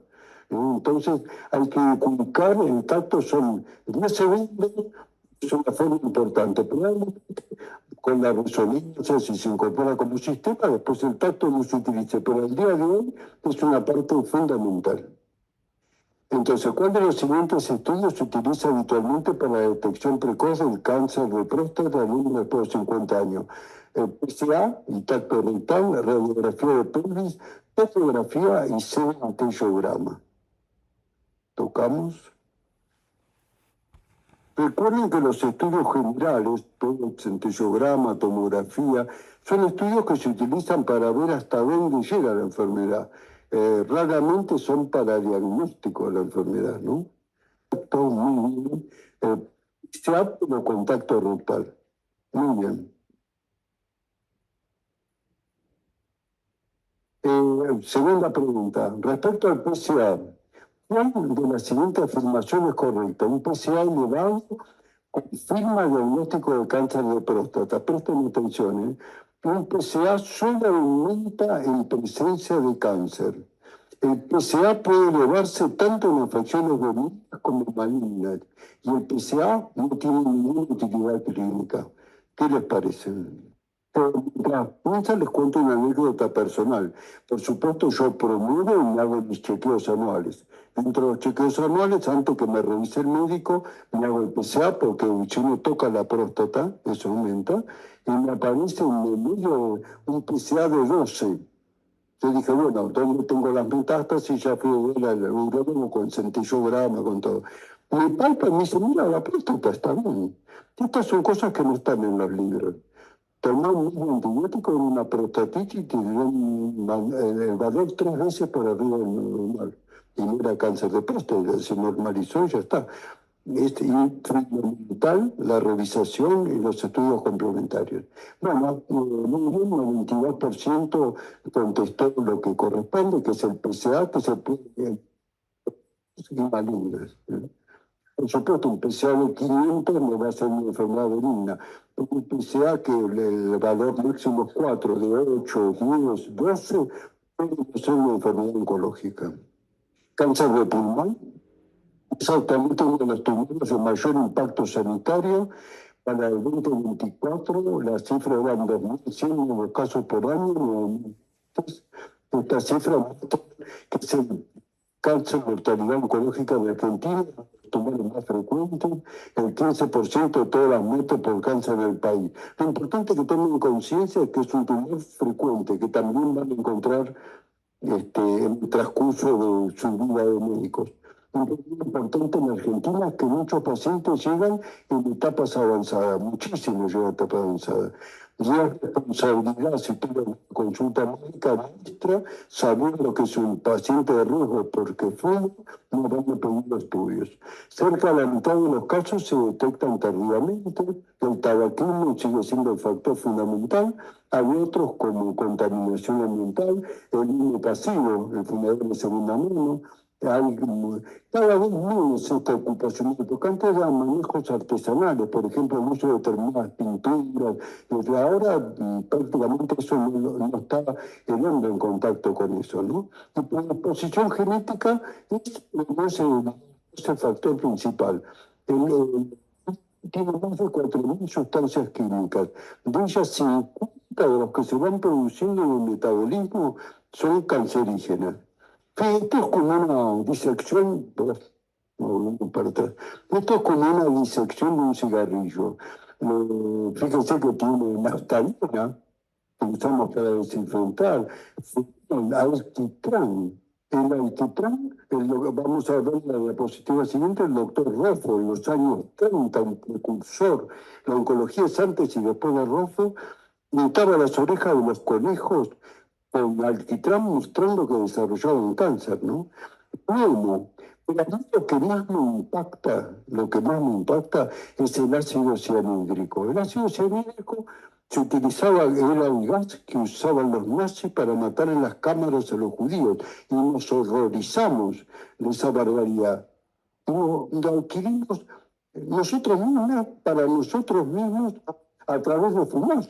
Entonces hay que ubicar el tacto, son 10 segundos, es una forma importante, pero con la resonancia, si se incorpora como sistema, después el tacto no se utiliza, pero al día de hoy es una parte fundamental. Entonces, ¿cuál de los siguientes estudios se utiliza habitualmente para la detección precoz del cáncer de próstata en hombres después de 50 años? El PSA, el tacto rectal, radiografía de pelvis, tomografía y centellograma. Tocamos. Recuerden que los estudios generales, todo el centellograma, tomografía, son estudios que se utilizan para ver hasta dónde llega la enfermedad. Raramente son para diagnóstico de la enfermedad, ¿no? Todo muy bien. Se hace el contacto rectal. Muy bien. Segunda pregunta. Respecto al PSA, ¿cuál de las siguientes afirmaciones es correcta? Un PSA elevado confirma el diagnóstico de cáncer de próstata. Presten atención, ¿eh? Un PSA solo aumenta en presencia de cáncer. El PSA puede elevarse tanto en infecciones benignas como malignas. Y el PSA no tiene ninguna utilidad clínica. ¿Qué les parece? Mientras les cuento una anécdota personal. Por supuesto, yo promuevo y hago mis chequeos anuales. Dentro de los chequeos anuales, antes que me revise el médico, me hago el PSA porque si uno toca la próstata, eso aumenta, y me aparece en el medio un PSA de 12. Yo dije, bueno, ¿dónde tengo las metástasis? Ya fui a ver al urólogo con centellograma, con todo. Me palpa y me dice, mira, la próstata está bien. Estas son cosas que no están en los libros. Tomó un antibiótico en una prostatitis y dio el valor 3 veces por arriba del normal. Y no era cáncer de próstata, se normalizó y ya está. Es fundamental la revisación y los estudios complementarios. Bueno, muy bien, 92% contestó lo que corresponde, que es el PSA, que se puede invalidar. Por supuesto, un PSA de 500 no va a ser una enfermedad benigna. Un PSA que el valor máximo es 4, de 8, 10, 12, puede ser una enfermedad oncológica. Cáncer de pulmón, exactamente uno de los tumores de mayor impacto sanitario. Para el 2024, la cifra eran 2.100 nuevos casos por año, Estas cifras muestran que es el cáncer mortalidad oncológica de Argentina, los tumores más frecuentes, el 15% de todas las muertes por cáncer en el país. Lo importante es que tomen conciencia es que es un tumor frecuente, que también van a encontrar en el transcurso de su vida de médicos. Un problema importante en Argentina es que muchos pacientes llegan en etapas avanzadas, muchísimos llegan en etapas avanzadas. Y es responsabilidad, si tuve una consulta médica nuestra, saber lo que es un paciente de riesgo porque fuma, no van a pedir estudios. Cerca de la mitad de los casos se detectan tardíamente, el tabaquismo sigue siendo el factor fundamental, hay otros como contaminación ambiental, el humo pasivo, el fumador de segunda mano, hay cada vez menos esta ocupación, porque antes eran manejos artesanales, por ejemplo, el uso de determinadas pinturas, y ahora prácticamente eso no está el hombre en contacto con eso, ¿no? Y por la exposición genética es el factor principal. Tiene más de 4.000 sustancias químicas. De ellas, 50 de los que se van produciendo en el metabolismo son cancerígenas. Esto es como una disección, para atrás. Esto es como una disección de un cigarrillo. Fíjense que tiene naftalina, que usamos para desinfectar, el alquitrán. El alquitrán, vamos a ver en la diapositiva siguiente, el doctor Roffo, en los años 30, un precursor. La oncología es antes y después de Roffo, untaba las orejas de los conejos con alquitrán mostrando que desarrollaban cáncer, ¿no? Bueno, pero a mí lo que más me impacta es el ácido cianhídrico. El ácido cianhídrico se utilizaba, era un gas que usaban los nazis para matar en las cámaras a los judíos y nos horrorizamos de esa barbaridad. Lo adquirimos nosotros mismos, para nosotros mismos, a través de fumar.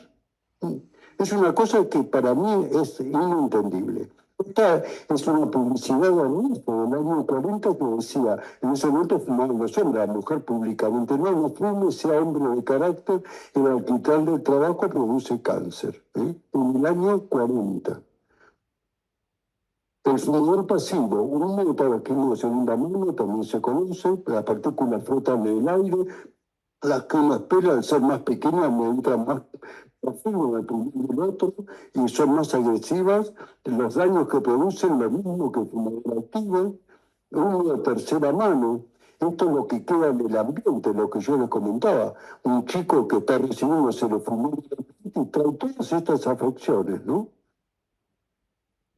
Es una cosa que para mí es inentendible. Esta es una publicidad de Arnulfo del año 40 que decía, en ese momento fumaban los hombres, la mujer públicamente, no fume, sea hombre de carácter, el alquitrán del trabajo produce cáncer, en el año 40. El fumador pasivo, un método que de segunda mano también se conoce, las partículas flotan en el aire, las que uno espera, al ser más pequeñas, me entran más profundo del pulmón del otro y son más agresivas. Los daños que producen, lo mismo que el fumador activo, uno de tercera mano. Esto es lo que queda en el ambiente, lo que yo les comentaba. Un chico que está recibiendo se le fumó y trae todas estas afecciones, ¿no?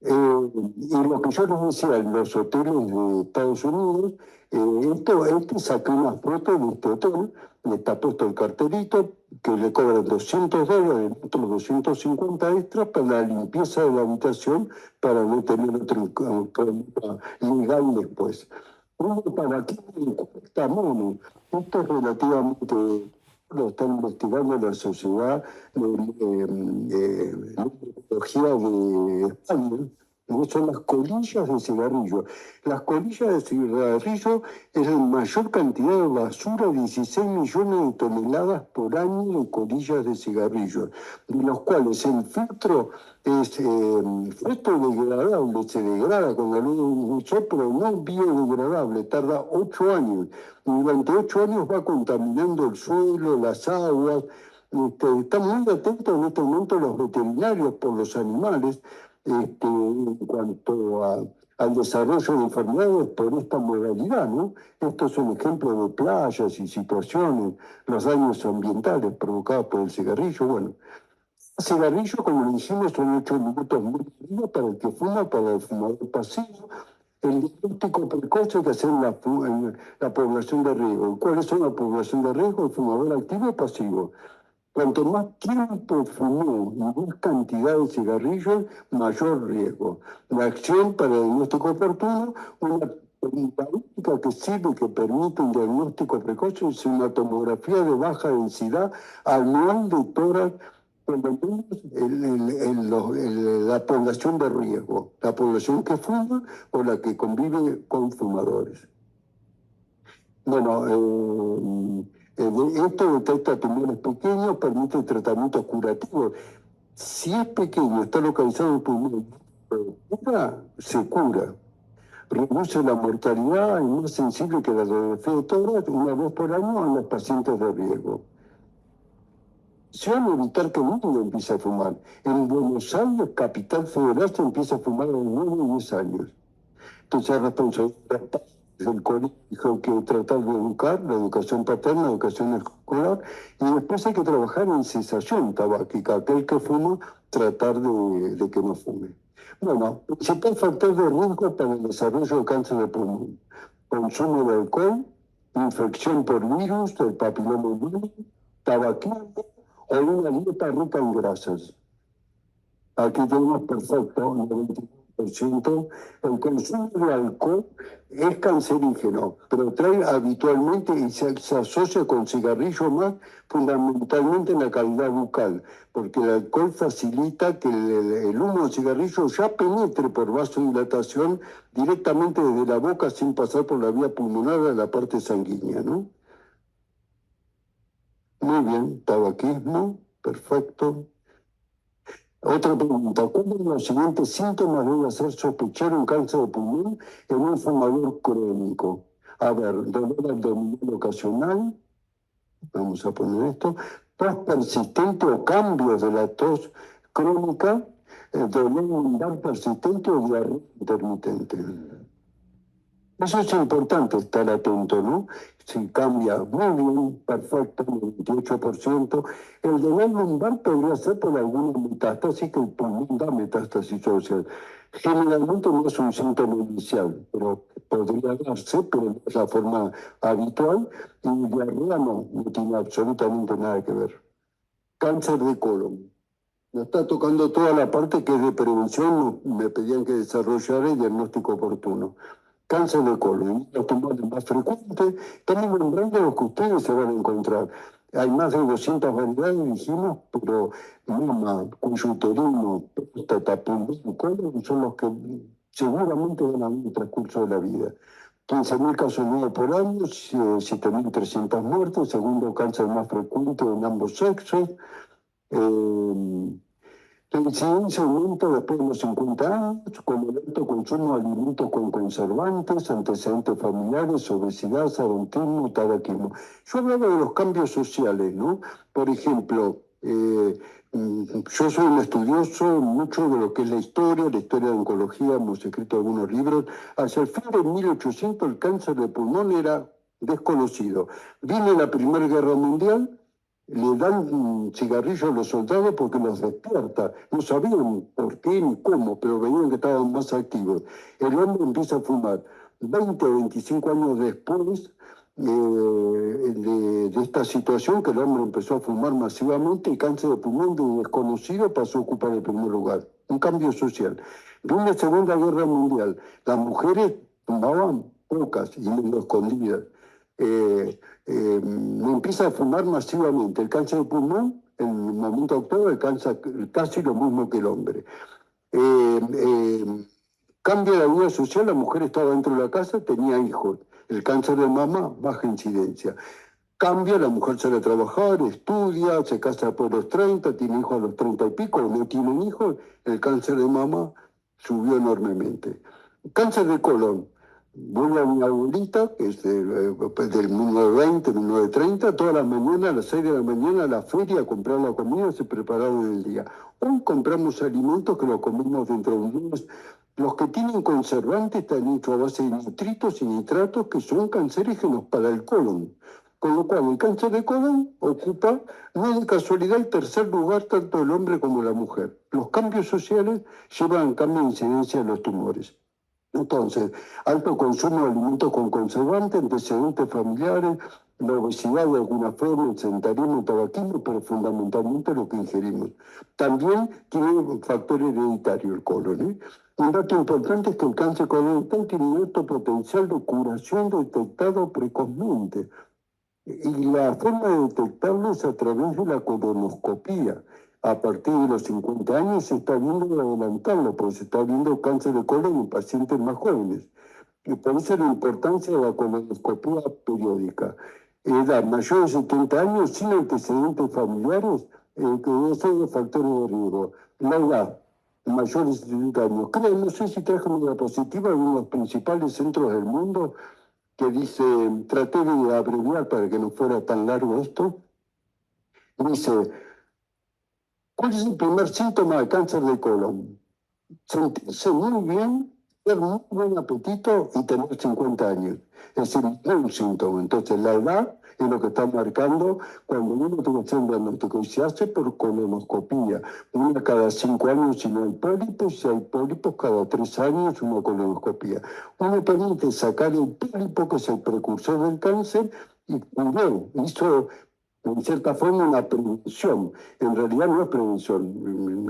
Y lo que yo les decía en los hoteles de Estados Unidos, este saca una foto de este hotel, le está puesto el cartelito, que le cobran $200, otros 250 extras para la limpieza de la habitación, para no tener otro problema legal después. Uno para aquí cuesta menos. Esto es relativamente, lo está investigando la Sociedad de Neurología de España, son las colillas de cigarrillo. Las colillas de cigarrillo es la mayor cantidad de basura, 16 millones de toneladas por año de colillas de cigarrillo, de los cuales el filtro es fotodegradable, se degrada con la luz de sol, pero no biodegradable, tarda 8 años. Y durante 8 años va contaminando el suelo, las aguas. Están muy atentos en este momento los veterinarios por los animales, en cuanto al desarrollo de enfermedades por esta modalidad, ¿no? Esto es un ejemplo de playas y situaciones, los daños ambientales provocados por el cigarrillo. Bueno, el cigarrillo, como lo dijimos, son 8 minutos muy días para el que fuma, para el fumador pasivo. El diagnóstico precoz hay que hacer en la población de riesgo. ¿Cuáles son la población de riesgo? El fumador activo y pasivo. Cuanto más tiempo fumó y más cantidad de cigarrillos, mayor riesgo. La acción para el diagnóstico oportuno, una única que sirve, que permite un diagnóstico precoz, es una tomografía de baja densidad anual de tórax, por lo menos la población de riesgo, la población que fuma o la que convive con fumadores. Bueno, esto detecta tumores pequeños, permite tratamientos curativos. Si es pequeño, está localizado en el pulmón, se cura, reduce la mortalidad, es más sensible que la de tórax una vez por año en los pacientes de riesgo. Se van a evitar que el niño empiece a fumar. En Buenos Aires, capital federal, se empieza a fumar a los 9 y 10 años. Entonces, es responsabilidad del colegio que tratar de educar, la educación paterna, la educación escolar, y después hay que trabajar en cesación tabáquica. Aquel que fuma, tratar de que no fume. Bueno, principal factor de riesgo para el desarrollo de cáncer de pulmón: consumo de alcohol, infección por virus del papiloma humano, tabaquismo o una dieta rica en grasas. Aquí tenemos perfecto, un 99%. El consumo de alcohol es cancerígeno, pero trae habitualmente y se asocia con cigarrillo más, fundamentalmente en la cavidad bucal, porque el alcohol facilita que el humo del cigarrillo ya penetre por vasodilatación directamente desde la boca sin pasar por la vía pulmonar a la parte sanguínea, ¿no? Muy bien, tabaquismo, perfecto. Otra pregunta: ¿cuáles de los siguientes síntomas debe hacer sospechar un cáncer de pulmón en un fumador crónico? A ver, dolor abdominal ocasional, vamos a poner esto, tos persistente o cambios de la tos crónica, dolor lumbar persistente o diarrea intermitente. Eso es importante estar atento, ¿no? Si cambia muy bien, perfecto, el 28%. El dolor lumbar podría ser por alguna metástasis, que el pulmón da metástasis ósea. Generalmente no es un síntoma inicial, pero podría darse, pero no es la forma habitual. Y diarrea no tiene absolutamente nada que ver. Cáncer de colon. Nos está tocando toda la parte que es de prevención, me pedían que desarrollara el diagnóstico oportuno. Cáncer de colon, los tumores más frecuentes, también nombrando los que ustedes se van a encontrar. Hay más de 200 variedades, dijimos, pero mama, conjuntivitis, próstata, pulmón, colon son los que seguramente van a haber en el transcurso de la vida. 15.000 casos nuevos por año, 7.300 muertes, segundo cáncer más frecuente en ambos sexos. La incidencia aumenta después de los 50 años, con el alto consumo de alimentos con conservantes, antecedentes familiares, obesidad, sedentismo, tabaquismo. Yo hablaba de los cambios sociales, ¿no? Por ejemplo, yo soy un estudioso mucho de lo que es la historia de oncología, hemos escrito algunos libros. Hacia el fin de 1800 el cáncer de pulmón era desconocido. Vino la Primera Guerra Mundial, le dan un cigarrillo a los soldados porque los despierta. No sabían por qué ni cómo, pero veían que estaban más activos. El hombre empieza a fumar. 20 o 25 años después de esta situación, que el hombre empezó a fumar masivamente, el cáncer de pulmón de desconocido pasó a ocupar el primer lugar. Un cambio social. Vino la Segunda Guerra Mundial. Las mujeres fumaban pocas y medio escondidas. Empieza a fumar masivamente. El cáncer de pulmón, en el momento actual, alcanza casi lo mismo que el hombre. Cambia la vida social, la mujer estaba dentro de la casa, tenía hijos. El cáncer de mama, baja incidencia. Cambia, la mujer sale a trabajar, estudia, se casa por los 30, tiene hijos a los 30 y pico, no tienen hijos, el cáncer de mama subió enormemente. Cáncer de colon. Vuelvo a mi abuelita, que es del 1920, 1930, todas las mañanas, a las 6 de la mañana, a la feria a comprar la comida, se preparaban el día. Hoy compramos alimentos que los comemos dentro de un mes. Los que tienen conservantes están hechos a base de nitritos y nitratos que son cancerígenos para el colon. Con lo cual, el cáncer de colon ocupa, no de casualidad, el tercer lugar tanto el hombre como la mujer. Los cambios sociales llevan a cambio de incidencia de los tumores. Entonces, alto consumo de alimentos con conservantes, antecedentes familiares, la obesidad de alguna forma, el sedentarismo, el tabaquismo, pero fundamentalmente lo que ingerimos. También tiene un factor hereditario el colon, ¿eh? Un dato importante es que el cáncer colorectal tiene un alto potencial de curación detectado precozmente. Y la forma de detectarlo es a través de la colonoscopía. A partir de los 50 años se está viendo adelantarlo, porque se está viendo cáncer de colon en pacientes más jóvenes. Y por eso la importancia de la colonoscopía periódica. Edad mayor de 70 años, sin antecedentes familiares, que debe ser de factores de riesgo. La edad, mayores de 70 años. Creo, no sé si traje una diapositiva de uno de los principales centros del mundo que dice, traté de abreviar para que no fuera tan largo esto, dice, ¿cuál es el primer síntoma de cáncer de colon? Sentirse muy bien, tener muy buen apetito y tener 50 años. Es decir, no es un síntoma. Entonces, la edad es lo que está marcando cuando uno tiene que hacer un diagnóstico. Y se hace por colonoscopía. Una cada 5 años si no hay pólipos, si hay pólipos cada 3 años una colonoscopía. Uno permite sacar el pólipo, que es el precursor del cáncer, y curó. Hizo en cierta forma una prevención. En realidad no es prevención,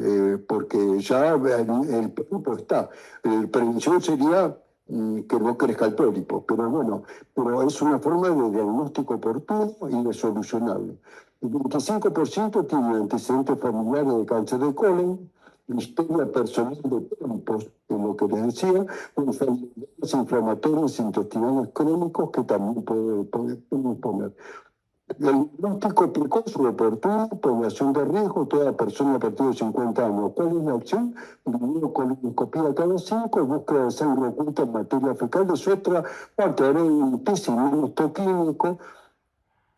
porque ya el pólipo está. Prevención sería que no crezca el pólipo, pero bueno, pero es una forma de diagnóstico oportuno y de solucionarlo. El 25% tiene antecedentes familiares de cáncer de colon, historia personal de pólipos, en lo que les decía, enfermedades inflamatorias intestinales crónicos que también podemos poner. El diagnóstico precoz o oportuno, población de riesgo, toda persona a partir de 50 años. ¿Cuál es la opción? Primero colonoscopía cada 5, búsqueda de sangre oculta en materia fecal, es otra parte. Ahora hay un test inmunohistoquímico.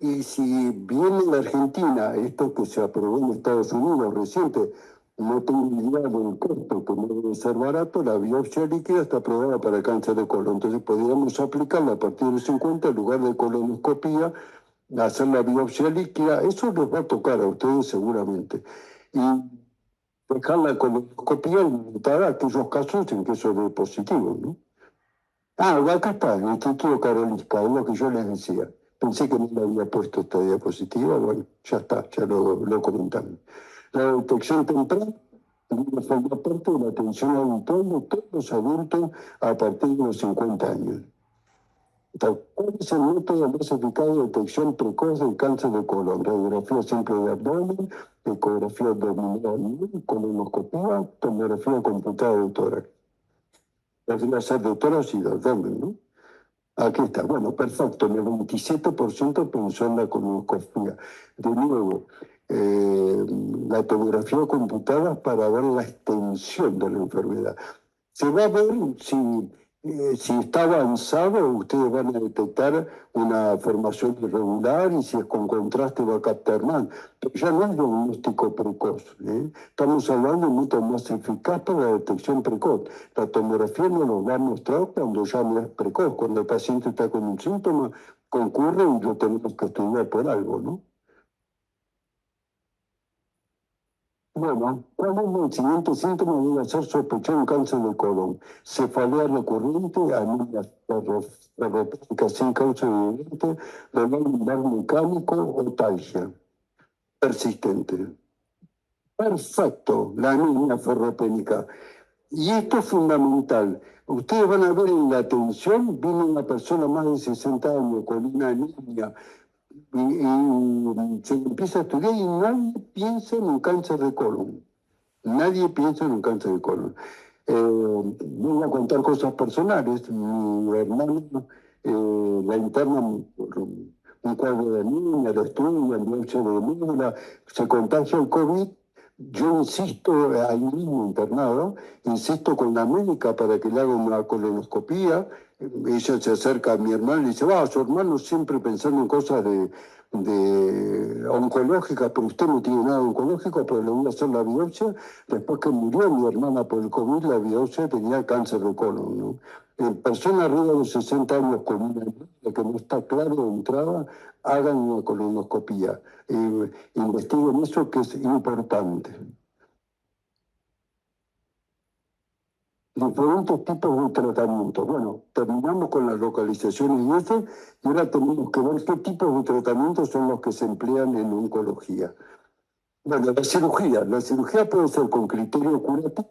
Y si viene de Argentina, esto que se aprobó en Estados Unidos reciente, no tengo idea del costo, que no debe ser barato, la biopsia líquida está aprobada para el cáncer de colon. Entonces podríamos aplicarla a partir de 50 en lugar de colonoscopía, hacer la biopsia líquida. Eso les va a tocar a ustedes seguramente. Y dejar la colonoscopía limitada a aquellos casos en que eso es positivo, ¿no? Ah, acá está, el Instituto Karolinska, es lo que yo les decía. Pensé que no le había puesto esta diapositiva, bueno, ya está, ya lo comentamos. La detección temprana forma parte de la atención habitual de todos los adultos a partir de los 50 años. ¿Cuál es el método más eficaz de detección precoz del cáncer de colon? Radiografía simple de abdomen, ecografía abdominal, colonoscopía, tomografía computada de tórax. Podría ser de tórax y de abdomen, ¿no? Aquí está, bueno, perfecto, el 27% pensó en la colonoscopia. De nuevo, la tomografía computada para ver la extensión de la enfermedad. Se va a ver si está avanzado, ustedes van a detectar una formación irregular y si es con contraste va a captar mal. Pero ya no es diagnóstico precoz. Estamos hablando de un método más eficaz para la detección precoz. La tomografía nos lo va a mostrar cuando ya no es precoz, cuando el paciente está con un síntoma, concurre y lo tenemos que estudiar por algo, ¿no? Bueno, ¿cuál es el siguiente síntoma? Debe ser sospechar un cáncer de colon. Cefalea recurrente, anemia ferropénica sin causa evidente, dolor lumbar mecánico o talgia persistente. Perfecto, la anemia ferropénica. Y esto es fundamental. Ustedes van a ver en la atención, viene una persona más de 60 años con una anemia y se empieza a estudiar y nadie piensa en un cáncer de colon. Nadie piensa en un cáncer de colon. Voy a contar cosas personales. Mi hermano la interna por un cuadro de anemia, lo estudian, biopsia de médula, se contagia el COVID. Yo insisto, ahí mismo internado, insisto con la médica para que le haga una colonoscopía. Ella se acerca a mi hermano y dice, va, su hermano siempre pensando en cosas de oncológicas, pero usted no tiene nada oncológico, pero le voy a hacer la biopsia. Después que murió mi hermana por el COVID, la biopsia tenía cáncer de colon, ¿no? En personas arriba de 60 años con una anemia que no está claro de entrada, hagan una colonoscopía. Investiguen eso que es importante. Diferentes tipos de tratamiento. Bueno, terminamos con las localizaciones y eso, y ahora tenemos que ver qué tipos de tratamientos son los que se emplean en oncología. Bueno, la cirugía puede ser con criterio curativo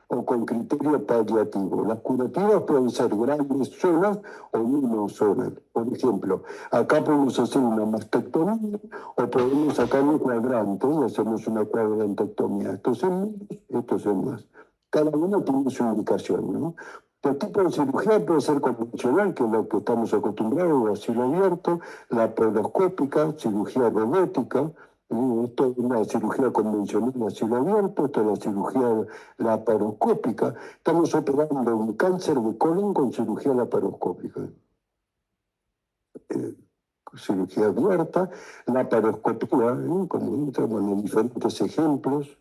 o con criterio paliativo. Las curativas pueden ser grandes zonas o no zonas. Por ejemplo, acá podemos hacer una mastectomía o podemos sacar un cuadrante y hacemos una cuadrantectomía. Esto es más. Cada uno tiene su indicación, ¿no? El tipo de cirugía puede ser convencional, que es lo que estamos acostumbrados, a cielo abierto, la laparoscópica, cirugía robótica, Esto es una cirugía convencional a cielo abierto, esto es la cirugía laparoscópica. Estamos operando un cáncer de colon con cirugía laparoscópica. Cirugía abierta, laparoscopía, como entramos en diferentes ejemplos,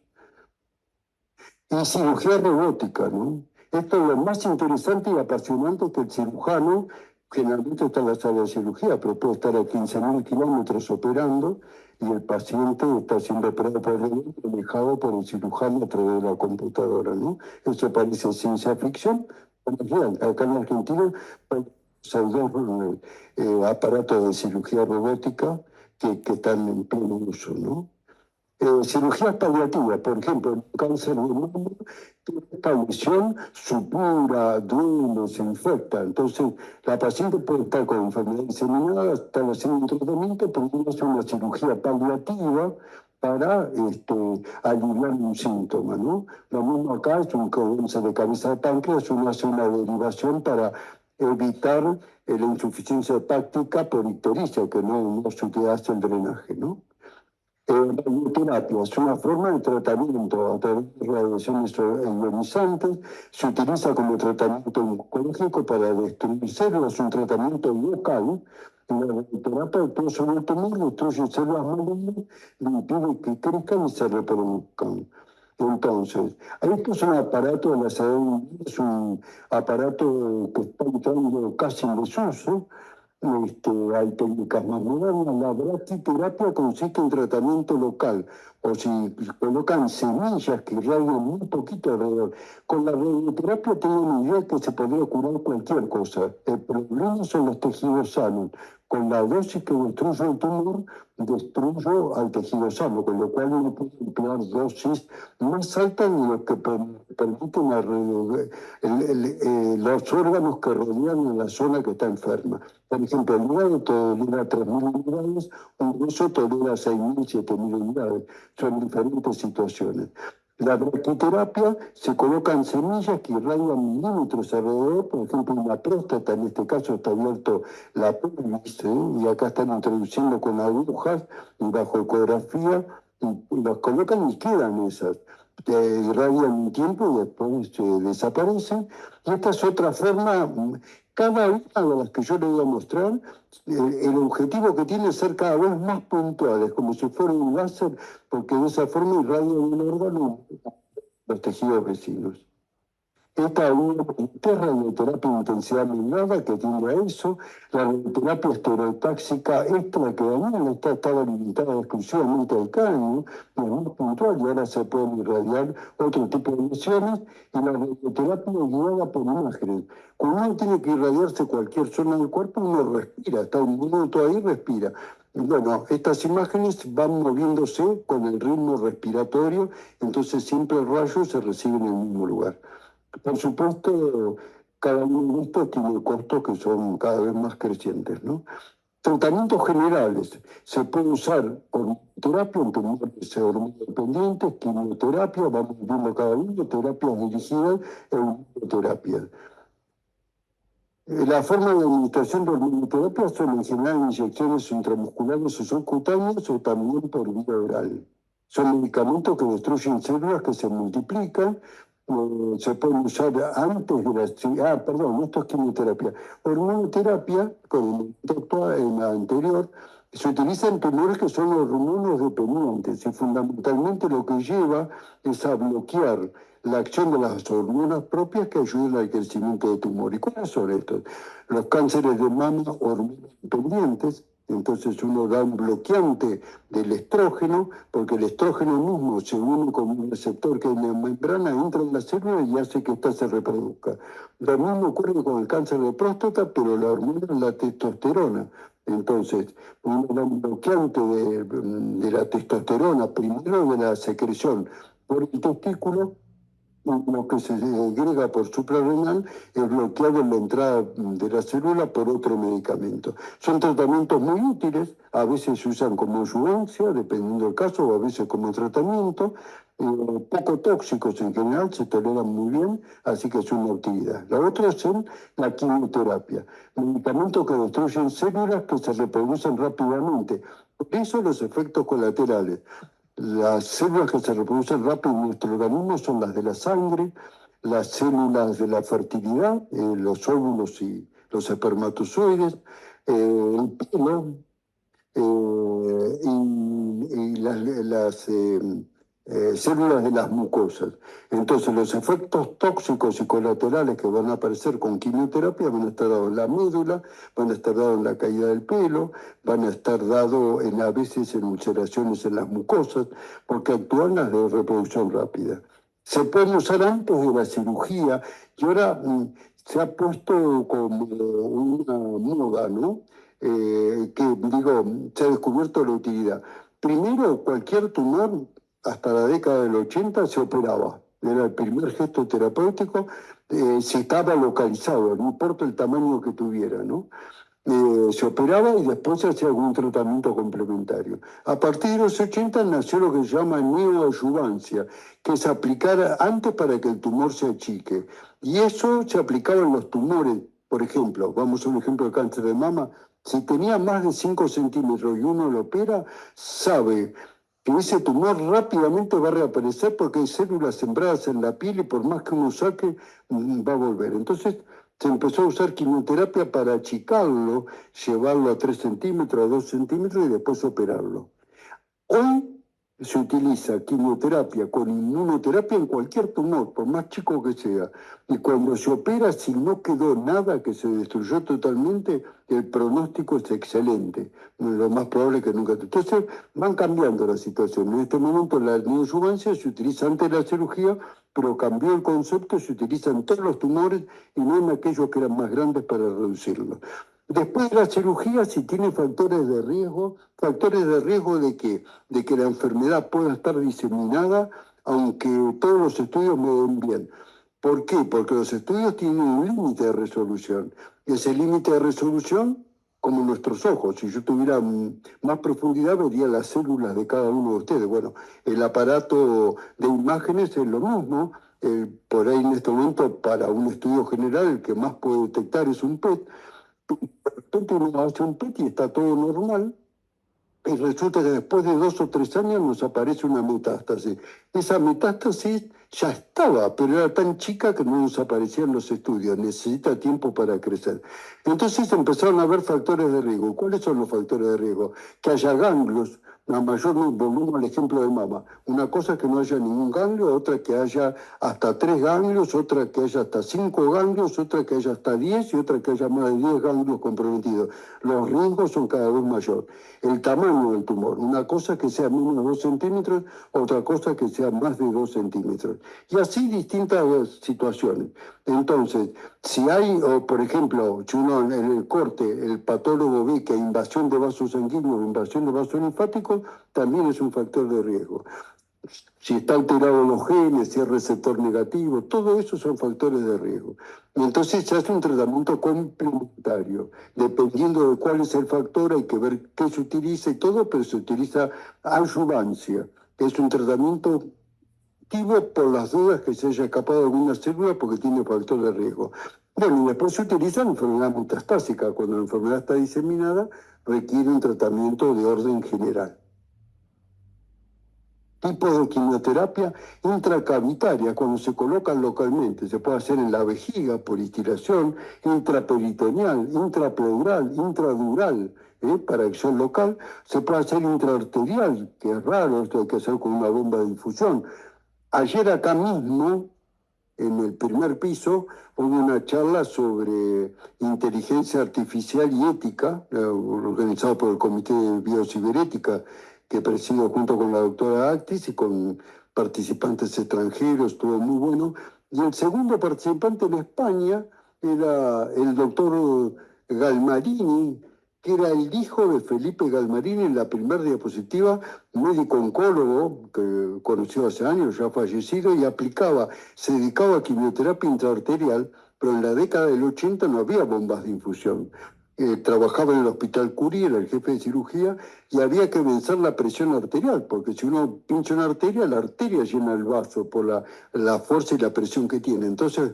y cirugía robótica, ¿no? Esto es lo más interesante y apasionante, que el cirujano generalmente está en la sala de cirugía, pero puede estar a 15.000 kilómetros operando y el paciente está siendo operado por el manejado por el cirujano a través de la computadora, ¿no? Eso parece ciencia ficción, pero es real. Acá en Argentina hay dos aparatos de cirugía robótica que están en pleno uso, ¿no? Cirugías paliativas, por ejemplo, el cáncer de mama, esta lesión supura, duele, se infecta. Entonces, la paciente puede estar con enfermedad diseminada, estar haciendo un tratamiento, pero uno hace una cirugía paliativa para aliviar un síntoma, ¿no? Lo mismo acá, es un cáncer de cabeza de páncreas, uno hace una derivación para evitar la insuficiencia hepática por ictericia, que no se hace el drenaje, ¿no? Radioterapia es una forma de tratamiento a través de radiaciones ionizantes. Se utiliza como tratamiento oncológico para destruir células, es un tratamiento local. La radioterapia actúa sobre el tumor, destruye células malignas, le impide que crezcan y se reproduzcan. Entonces, esto es un aparato de la salud, es un aparato que está entrando casi en desuso. Hay técnicas más modernas. La brachyterapia consiste en tratamiento local, o si colocan semillas que irradian muy poquito alrededor. Con la radioterapia tengo una idea que se podría curar cualquier cosa. El problema son los tejidos sanos. Con la dosis que destruyo el tumor, destruyo al tejido sano, con lo cual uno puede emplear dosis más altas de lo que permiten los órganos que rodean a la zona que está enferma. Por ejemplo, el hígado tolera 3.000 unidades, un hueso tolera 6.000, 7.000 unidades. Son diferentes situaciones. La brachyterapia se colocan semillas que irradian milímetros alrededor, por ejemplo, una próstata, en este caso está abierto la pelvis, y acá están introduciendo con agujas y bajo ecografía, y las colocan y quedan esas. Irradian un tiempo y después desaparecen. Y esta es otra forma. Cada una de las que yo le voy a mostrar, el objetivo que tiene es ser cada vez más puntuales, como si fuera un láser, porque de esa forma irradian el órgano los tejidos vecinos. Esta es radioterapia de intensidad moderada que tiende a eso. La radioterapia estereotáxica extracraniana estaba limitada exclusivamente al cráneo, y es muy puntual, y ahora se pueden irradiar otro tipo de lesiones. Y la radioterapia es guiada por imágenes. Cuando uno tiene que irradiarse cualquier zona del cuerpo, uno respira, está un minuto ahí, respira. Bueno, estas imágenes van moviéndose con el ritmo respiratorio, entonces siempre el rayo se recibe en el mismo lugar. Por supuesto, cada uno de estos tiene costos que son cada vez más crecientes, ¿no? Tratamientos generales. Se puede usar hormonoterapia en tumores hormonodependientes, quimioterapia, vamos viendo cada uno, terapias dirigidas e inmunoterapia. La forma de administración de hormonoterapia son en general inyecciones intramusculares o subcutáneas o también por vía oral. Son medicamentos que destruyen células que se multiplican. Se pueden usar antes de la... perdón, esto es quimioterapia. Hormonoterapia, como en la anterior, se utiliza en tumores que son hormonos dependientes y fundamentalmente lo que lleva es a bloquear la acción de las hormonas propias que ayudan al crecimiento de tumor. ¿Y cuáles son estos? Los cánceres de mama hormonas dependientes. Entonces uno da un bloqueante del estrógeno, porque el estrógeno mismo se une con un receptor que en la membrana entra en la célula y hace que ésta se reproduzca. Lo mismo ocurre con el cáncer de próstata, pero la hormona es la testosterona. Entonces, uno da un bloqueante de la testosterona, primero de la secreción por el testículo. Lo que se agrega por suprarrenal es bloqueado en la entrada de la célula por otro medicamento. Son tratamientos muy útiles, a veces se usan como ayudancia, dependiendo del caso, o a veces como tratamiento. Poco tóxicos en general, se toleran muy bien, así que es una utilidad. La otra es la quimioterapia, medicamentos que destruyen células que se reproducen rápidamente. Por eso los efectos colaterales. Las células que se reproducen rápido en nuestro organismo son las de la sangre, las células de la fertilidad, los óvulos y los espermatozoides, el pelo, y las células de las mucosas. Entonces, los efectos tóxicos y colaterales que van a aparecer con quimioterapia van a estar dados en la médula, van a estar dados en la caída del pelo, van a estar dados a veces en ulceraciones en las mucosas, porque actúan las de reproducción rápida. Se pueden usar antes de la cirugía y ahora se ha puesto como una moda, ¿no? Que digo, se ha descubierto la utilidad. Primero, cualquier tumor, hasta la década del 80, se operaba. Era el primer gesto terapéutico, si estaba localizado, no importa el tamaño que tuviera, ¿no? Se operaba y después se hacía algún tratamiento complementario. A partir de los 80 nació lo que se llama neoadyuvancia, que es aplicar antes para que el tumor se achique. Y eso se aplicaba en los tumores, por ejemplo, vamos a un ejemplo de cáncer de mama, si tenía más de 5 centímetros y uno lo opera, sabe que ese tumor rápidamente va a reaparecer porque hay células sembradas en la piel y por más que uno saque, va a volver. Entonces, se empezó a usar quimioterapia para achicarlo, llevarlo a 3 centímetros, a 2 centímetros y después operarlo. Hoy se utiliza quimioterapia con inmunoterapia en cualquier tumor, por más chico que sea. Y cuando se opera, si no quedó nada, que se destruyó totalmente, el pronóstico es excelente. Lo más probable es que nunca. Entonces van cambiando la situación. En este momento la neoadyuvancia se utiliza antes de la cirugía, pero cambió el concepto, se utiliza en todos los tumores y no en aquellos que eran más grandes para reducirlo. Después de la cirugía, si tiene factores de riesgo de que la enfermedad pueda estar diseminada, aunque todos los estudios me den bien. ¿Por qué? Porque los estudios tienen un límite de resolución. Ese límite de resolución, como nuestros ojos, si yo tuviera más profundidad, vería las células de cada uno de ustedes. Bueno, el aparato de imágenes es lo mismo. Por ahí en este momento, para un estudio general, el que más puede detectar es un PET. De repente uno hace un PET y está todo normal, y resulta que después de 2 o 3 años nos aparece una metástasis. Esa metástasis ya estaba, pero era tan chica que no nos aparecía en los estudios, necesita tiempo para crecer. Entonces empezaron a haber factores de riesgo. ¿Cuáles son los factores de riesgo? Que haya ganglios, la mayor, volvemos al ejemplo de mama. Una cosa es que no haya ningún ganglio, otra que haya hasta 3 ganglios, otra que haya hasta 5 ganglios, otra que haya hasta 10 y otra que haya más de 10 ganglios comprometidos. Los riesgos son cada vez mayores. El tamaño del tumor, una cosa que sea menos de 2 centímetros, otra cosa que sea más de 2 centímetros. Y así distintas situaciones. Entonces, si hay, por ejemplo, si uno en el corte, el patólogo ve que hay invasión de vasos sanguíneos, invasión de vasos linfáticos, también es un factor de riesgo. Si está alterado los genes, si es receptor negativo, todo eso son factores de riesgo. Y entonces se hace un tratamiento complementario. Dependiendo de cuál es el factor, hay que ver qué se utiliza y todo, pero se utiliza adyuvancia, que es un tratamiento activo por las dudas que se haya escapado alguna célula porque tiene factor de riesgo. Bueno, y después se utiliza la enfermedad metastásica. Cuando la enfermedad está diseminada, requiere un tratamiento de orden general. Tipos de quimioterapia intracavitaria, cuando se colocan localmente, se puede hacer en la vejiga por instilación, intraperitoneal, intrapleural, intradural, para acción local, se puede hacer intraarterial, que es raro, esto hay que hacer con una bomba de difusión. Ayer acá mismo, en el primer piso, hubo una charla sobre inteligencia artificial y ética, organizado por el Comité de Biociberética, que presido junto con la doctora Actis y con participantes extranjeros, estuvo muy bueno. Y el segundo participante en España era el doctor Galmarini, que era el hijo de Felipe Galmarini, en la primera diapositiva, médico oncólogo, que conoció hace años, ya fallecido, y se dedicaba a quimioterapia intraarterial, pero en la década del 80 no había bombas de infusión. Trabajaba en el Hospital Curie, era el jefe de cirugía, y había que vencer la presión arterial, porque si uno pincha una arteria, la arteria llena el vaso por la fuerza y la presión que tiene. Entonces,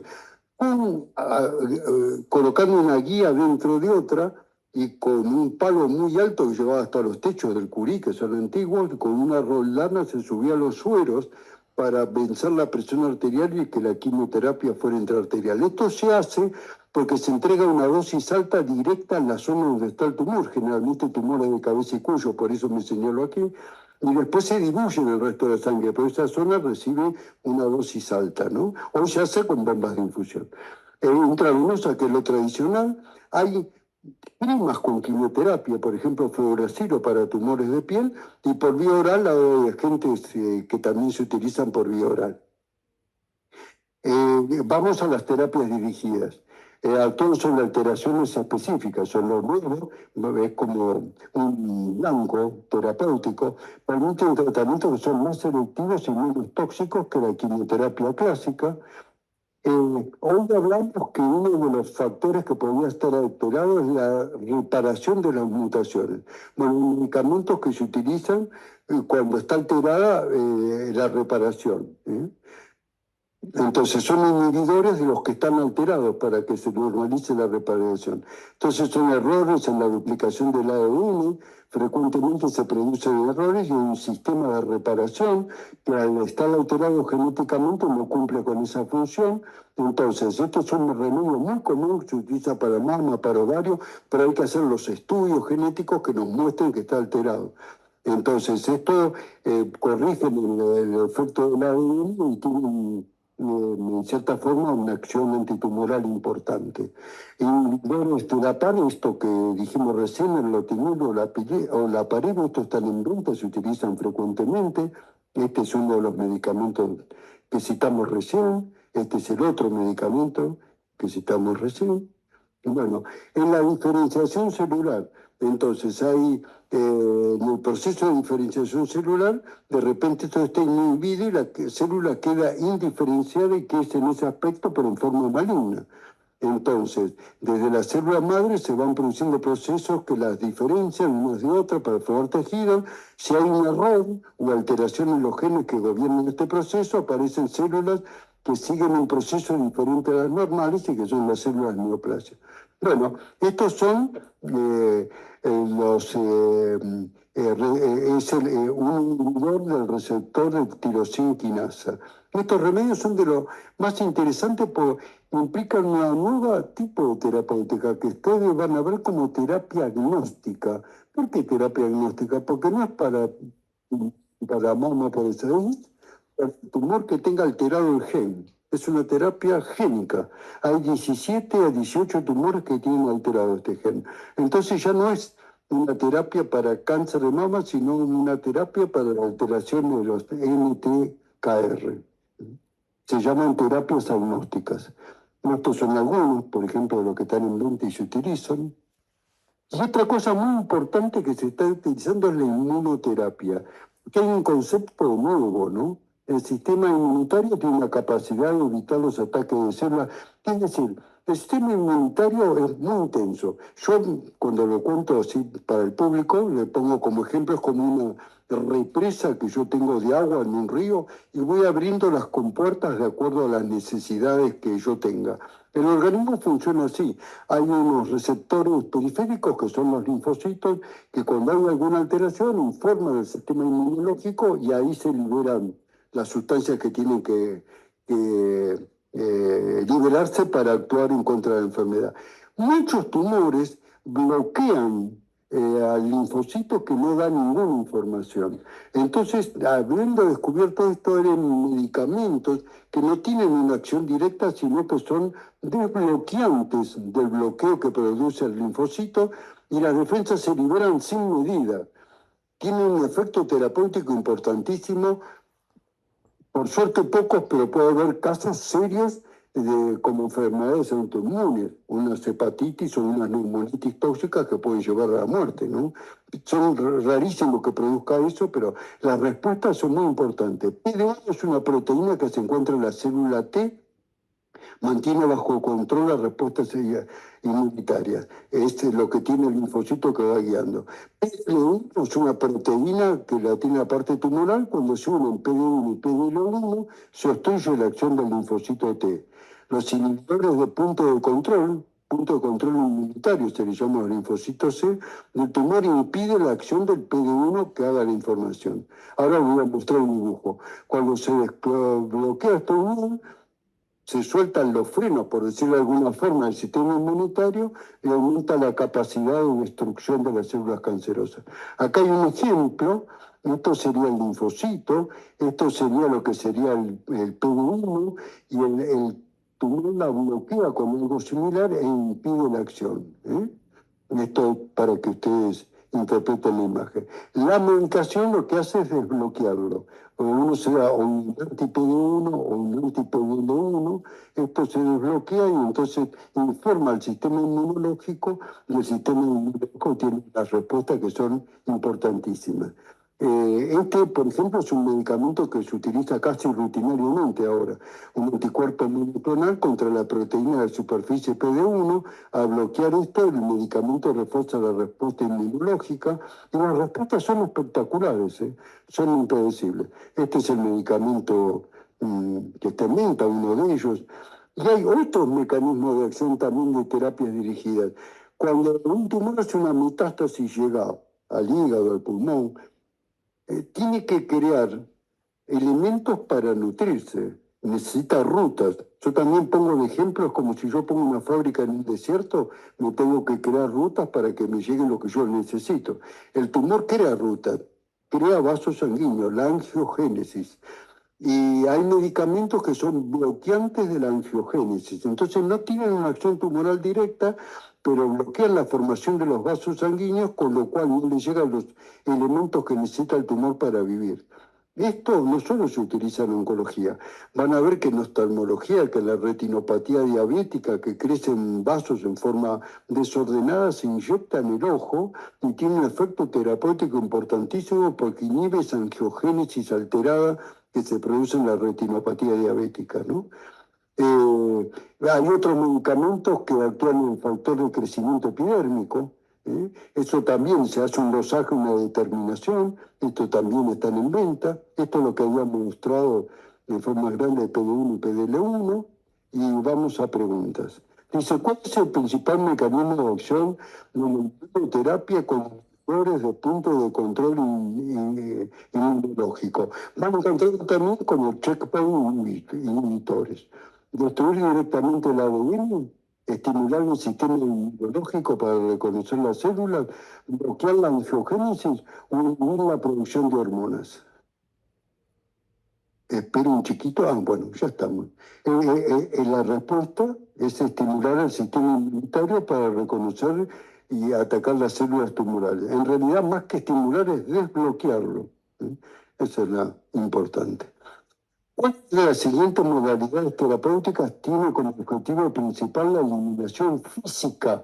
colocando una guía dentro de otra, y con un palo muy alto que llevaba hasta los techos del Curí, que son antiguos, con una roldana se subía a los sueros para vencer la presión arterial y que la quimioterapia fuera intraarterial. Esto se hace porque se entrega una dosis alta directa en la zona donde está el tumor, generalmente tumores de cabeza y cuello, por eso me señalo aquí, y después se diluye en el resto de la sangre, pero esa zona recibe una dosis alta, ¿no? O se hace con bombas de infusión. Intravenosa, que es lo tradicional, hay primas con quimioterapia, por ejemplo, fluoracilo para tumores de piel, y por vía oral hay agentes que también se utilizan por vía oral. Vamos a las terapias dirigidas. Actúan sobre alteraciones específicas, son los nuevos, es como un blanco terapéutico, permiten tratamientos que son más selectivos y menos tóxicos que la quimioterapia clásica. Hoy hablamos que uno de los factores que podría estar alterado es la reparación de las mutaciones. Bueno, medicamentos que se utilizan cuando está alterada la reparación. Entonces son inhibidores de los que están alterados para que se normalice la reparación. Entonces son errores en la duplicación del ADN, frecuentemente se producen errores y un sistema de reparación que al estar alterado genéticamente no cumple con esa función. Entonces, esto es un remedio muy común, se utiliza para mama, para ovario, pero hay que hacer los estudios genéticos que nos muestren que está alterado. Entonces, esto corrige el efecto del ADN y tiene en cierta forma una acción antitumoral importante. Y bueno, esto que dijimos recién, el lotinil o la parina, estos están en venta, se utilizan frecuentemente. Este es uno de los medicamentos que citamos recién, este es el otro medicamento que citamos recién. Bueno, en la diferenciación celular, entonces hay en el proceso de diferenciación celular, de repente todo está inhibido y la célula queda indiferenciada y que es en ese aspecto, pero en forma maligna. Entonces, desde la célula madre se van produciendo procesos que las diferencian unas de otras para formar tejidos. Si hay un error o alteración en los genes que gobiernan este proceso, aparecen células que siguen un proceso diferente a las normales y que son las células neoplasias. Bueno, estos son un inhibidor del receptor de tirosina quinasa. Estos remedios son de los más interesantes porque implican un nuevo tipo de terapéutica que ustedes van a ver como terapia agnóstica. ¿Por qué terapia agnóstica? Porque no es para mama, por eso, es el tumor que tenga alterado el gen. Es una terapia génica. Hay 17 a 18 tumores que tienen alterado este gen. Entonces ya no es una terapia para cáncer de mama, sino una terapia para la alteración de los NTKR. Se llaman terapias agnósticas. Estos son algunos, por ejemplo, de los que están en venta y se utilizan. Y otra cosa muy importante que se está utilizando es la inmunoterapia, que hay un concepto nuevo, ¿no? El sistema inmunitario tiene la capacidad de evitar los ataques de células. Es decir, el sistema inmunitario es muy intenso. Yo, cuando lo cuento así para el público, le pongo como ejemplo, es como una represa que yo tengo de agua en un río y voy abriendo las compuertas de acuerdo a las necesidades que yo tenga. El organismo funciona así. Hay unos receptores periféricos que son los linfocitos que cuando hay alguna alteración informan al sistema inmunológico y ahí se liberan las sustancias que tienen que liberarse para actuar en contra de la enfermedad. Muchos tumores bloquean al linfocito que no da ninguna información. Entonces, habiendo descubierto esto, eran medicamentos que no tienen una acción directa, sino que son desbloqueantes del bloqueo que produce el linfocito y las defensas se liberan sin medida. Tienen un efecto terapéutico importantísimo. Por suerte pocos, pero puede haber casos serios como enfermedades autoinmunes, unas hepatitis o unas neumonitis tóxicas que pueden llevar a la muerte, ¿no? Son rarísimos que produzca eso, pero las respuestas son muy importantes. PD1 es una proteína que se encuentra en la célula T, mantiene bajo control las respuestas inmunitarias. Es lo que tiene el linfocito que va guiando. PD1 es una proteína que la tiene la parte tumoral. Cuando se unen PD1 y PD1, se obstruye la acción del linfocito T. Los inhibidores de punto de control punto de control inmunitario, se le llama linfocito C, el tumor impide la acción del PD-1 que haga la información. Ahora voy a mostrar un dibujo. Cuando se desbloquea esto inmune, se sueltan los frenos, por decirlo de alguna forma, del sistema inmunitario y aumenta la capacidad de destrucción de las células cancerosas. Acá hay un ejemplo, esto sería el linfocito, esto sería lo que sería el PD-1 y el tumor la bloquea con algo similar e impide la acción. Esto para que ustedes interpreten la imagen. La medicación lo que hace es desbloquearlo. Uno se da un anti-PD-1 o un anti-PD-1, esto se desbloquea y entonces informa al sistema inmunológico y el sistema inmunológico tiene las respuestas que son importantísimas. Este, por ejemplo, es un medicamento que se utiliza casi rutinariamente ahora, un anticuerpo monoclonal contra la proteína de superficie PD-1. A bloquear esto, el medicamento refuerza la respuesta inmunológica y las respuestas son espectaculares, son impredecibles. Este es el medicamento que está en venta, uno de ellos. Y hay otros mecanismos de acción también de terapias dirigidas. Cuando un tumor hace una metástasis, llega al hígado, al pulmón, tiene que crear elementos para nutrirse, necesita rutas. Yo también pongo de ejemplos como si yo pongo una fábrica en un desierto, me tengo que crear rutas para que me llegue lo que yo necesito. El tumor crea rutas, crea vasos sanguíneos, la angiogénesis. Y hay medicamentos que son bloqueantes de la angiogénesis. Entonces no tienen una acción tumoral directa, pero bloquean la formación de los vasos sanguíneos, con lo cual no le llegan los elementos que necesita el tumor para vivir. Esto no solo se utiliza en oncología. Van a ver que en oftalmología, que en la retinopatía diabética, que crecen vasos en forma desordenada, se inyecta en el ojo y tiene un efecto terapéutico importantísimo porque inhibe esa angiogénesis alterada que se produce en la retinopatía diabética, ¿no? Hay otros medicamentos que actúan en el factor de crecimiento epidérmico. Eso también se hace un dosaje, una determinación. Esto también están en venta. Esto es lo que habíamos mostrado en forma grande de PD1 y PDL1. Y vamos a preguntas. Dice, ¿cuál es el principal mecanismo de acción de la inmunoterapia con de punto de control inmunológico? Vamos a entrar también como checkpoint inhibitores. Destruir directamente el ADN, estimular el sistema inmunológico para reconocer las células, bloquear la angiogénesis o inhibir la producción de hormonas. Espera un chiquito, bueno, ya estamos. La respuesta es estimular el sistema inmunitario para reconocer y atacar las células tumorales. En realidad, más que estimular, es desbloquearlo. Esa es la importante. ¿Cuál de las siguientes modalidades terapéuticas tiene como objetivo principal la eliminación física,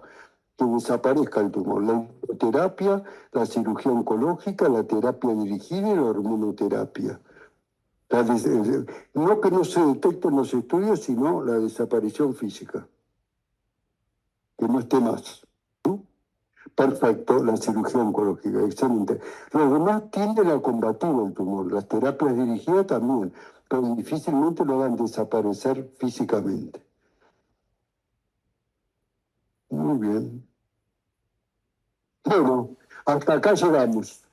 que desaparezca el tumor? La inmunoterapia, la cirugía oncológica, la terapia dirigida y la hormonoterapia. No que no se detecten los estudios, sino la desaparición física, que no esté más. Perfecto, la cirugía oncológica, excelente. Los demás tienden a combatir el tumor, las terapias dirigidas también, pero difícilmente lo hagan desaparecer físicamente. Muy bien. Bueno, hasta acá llegamos.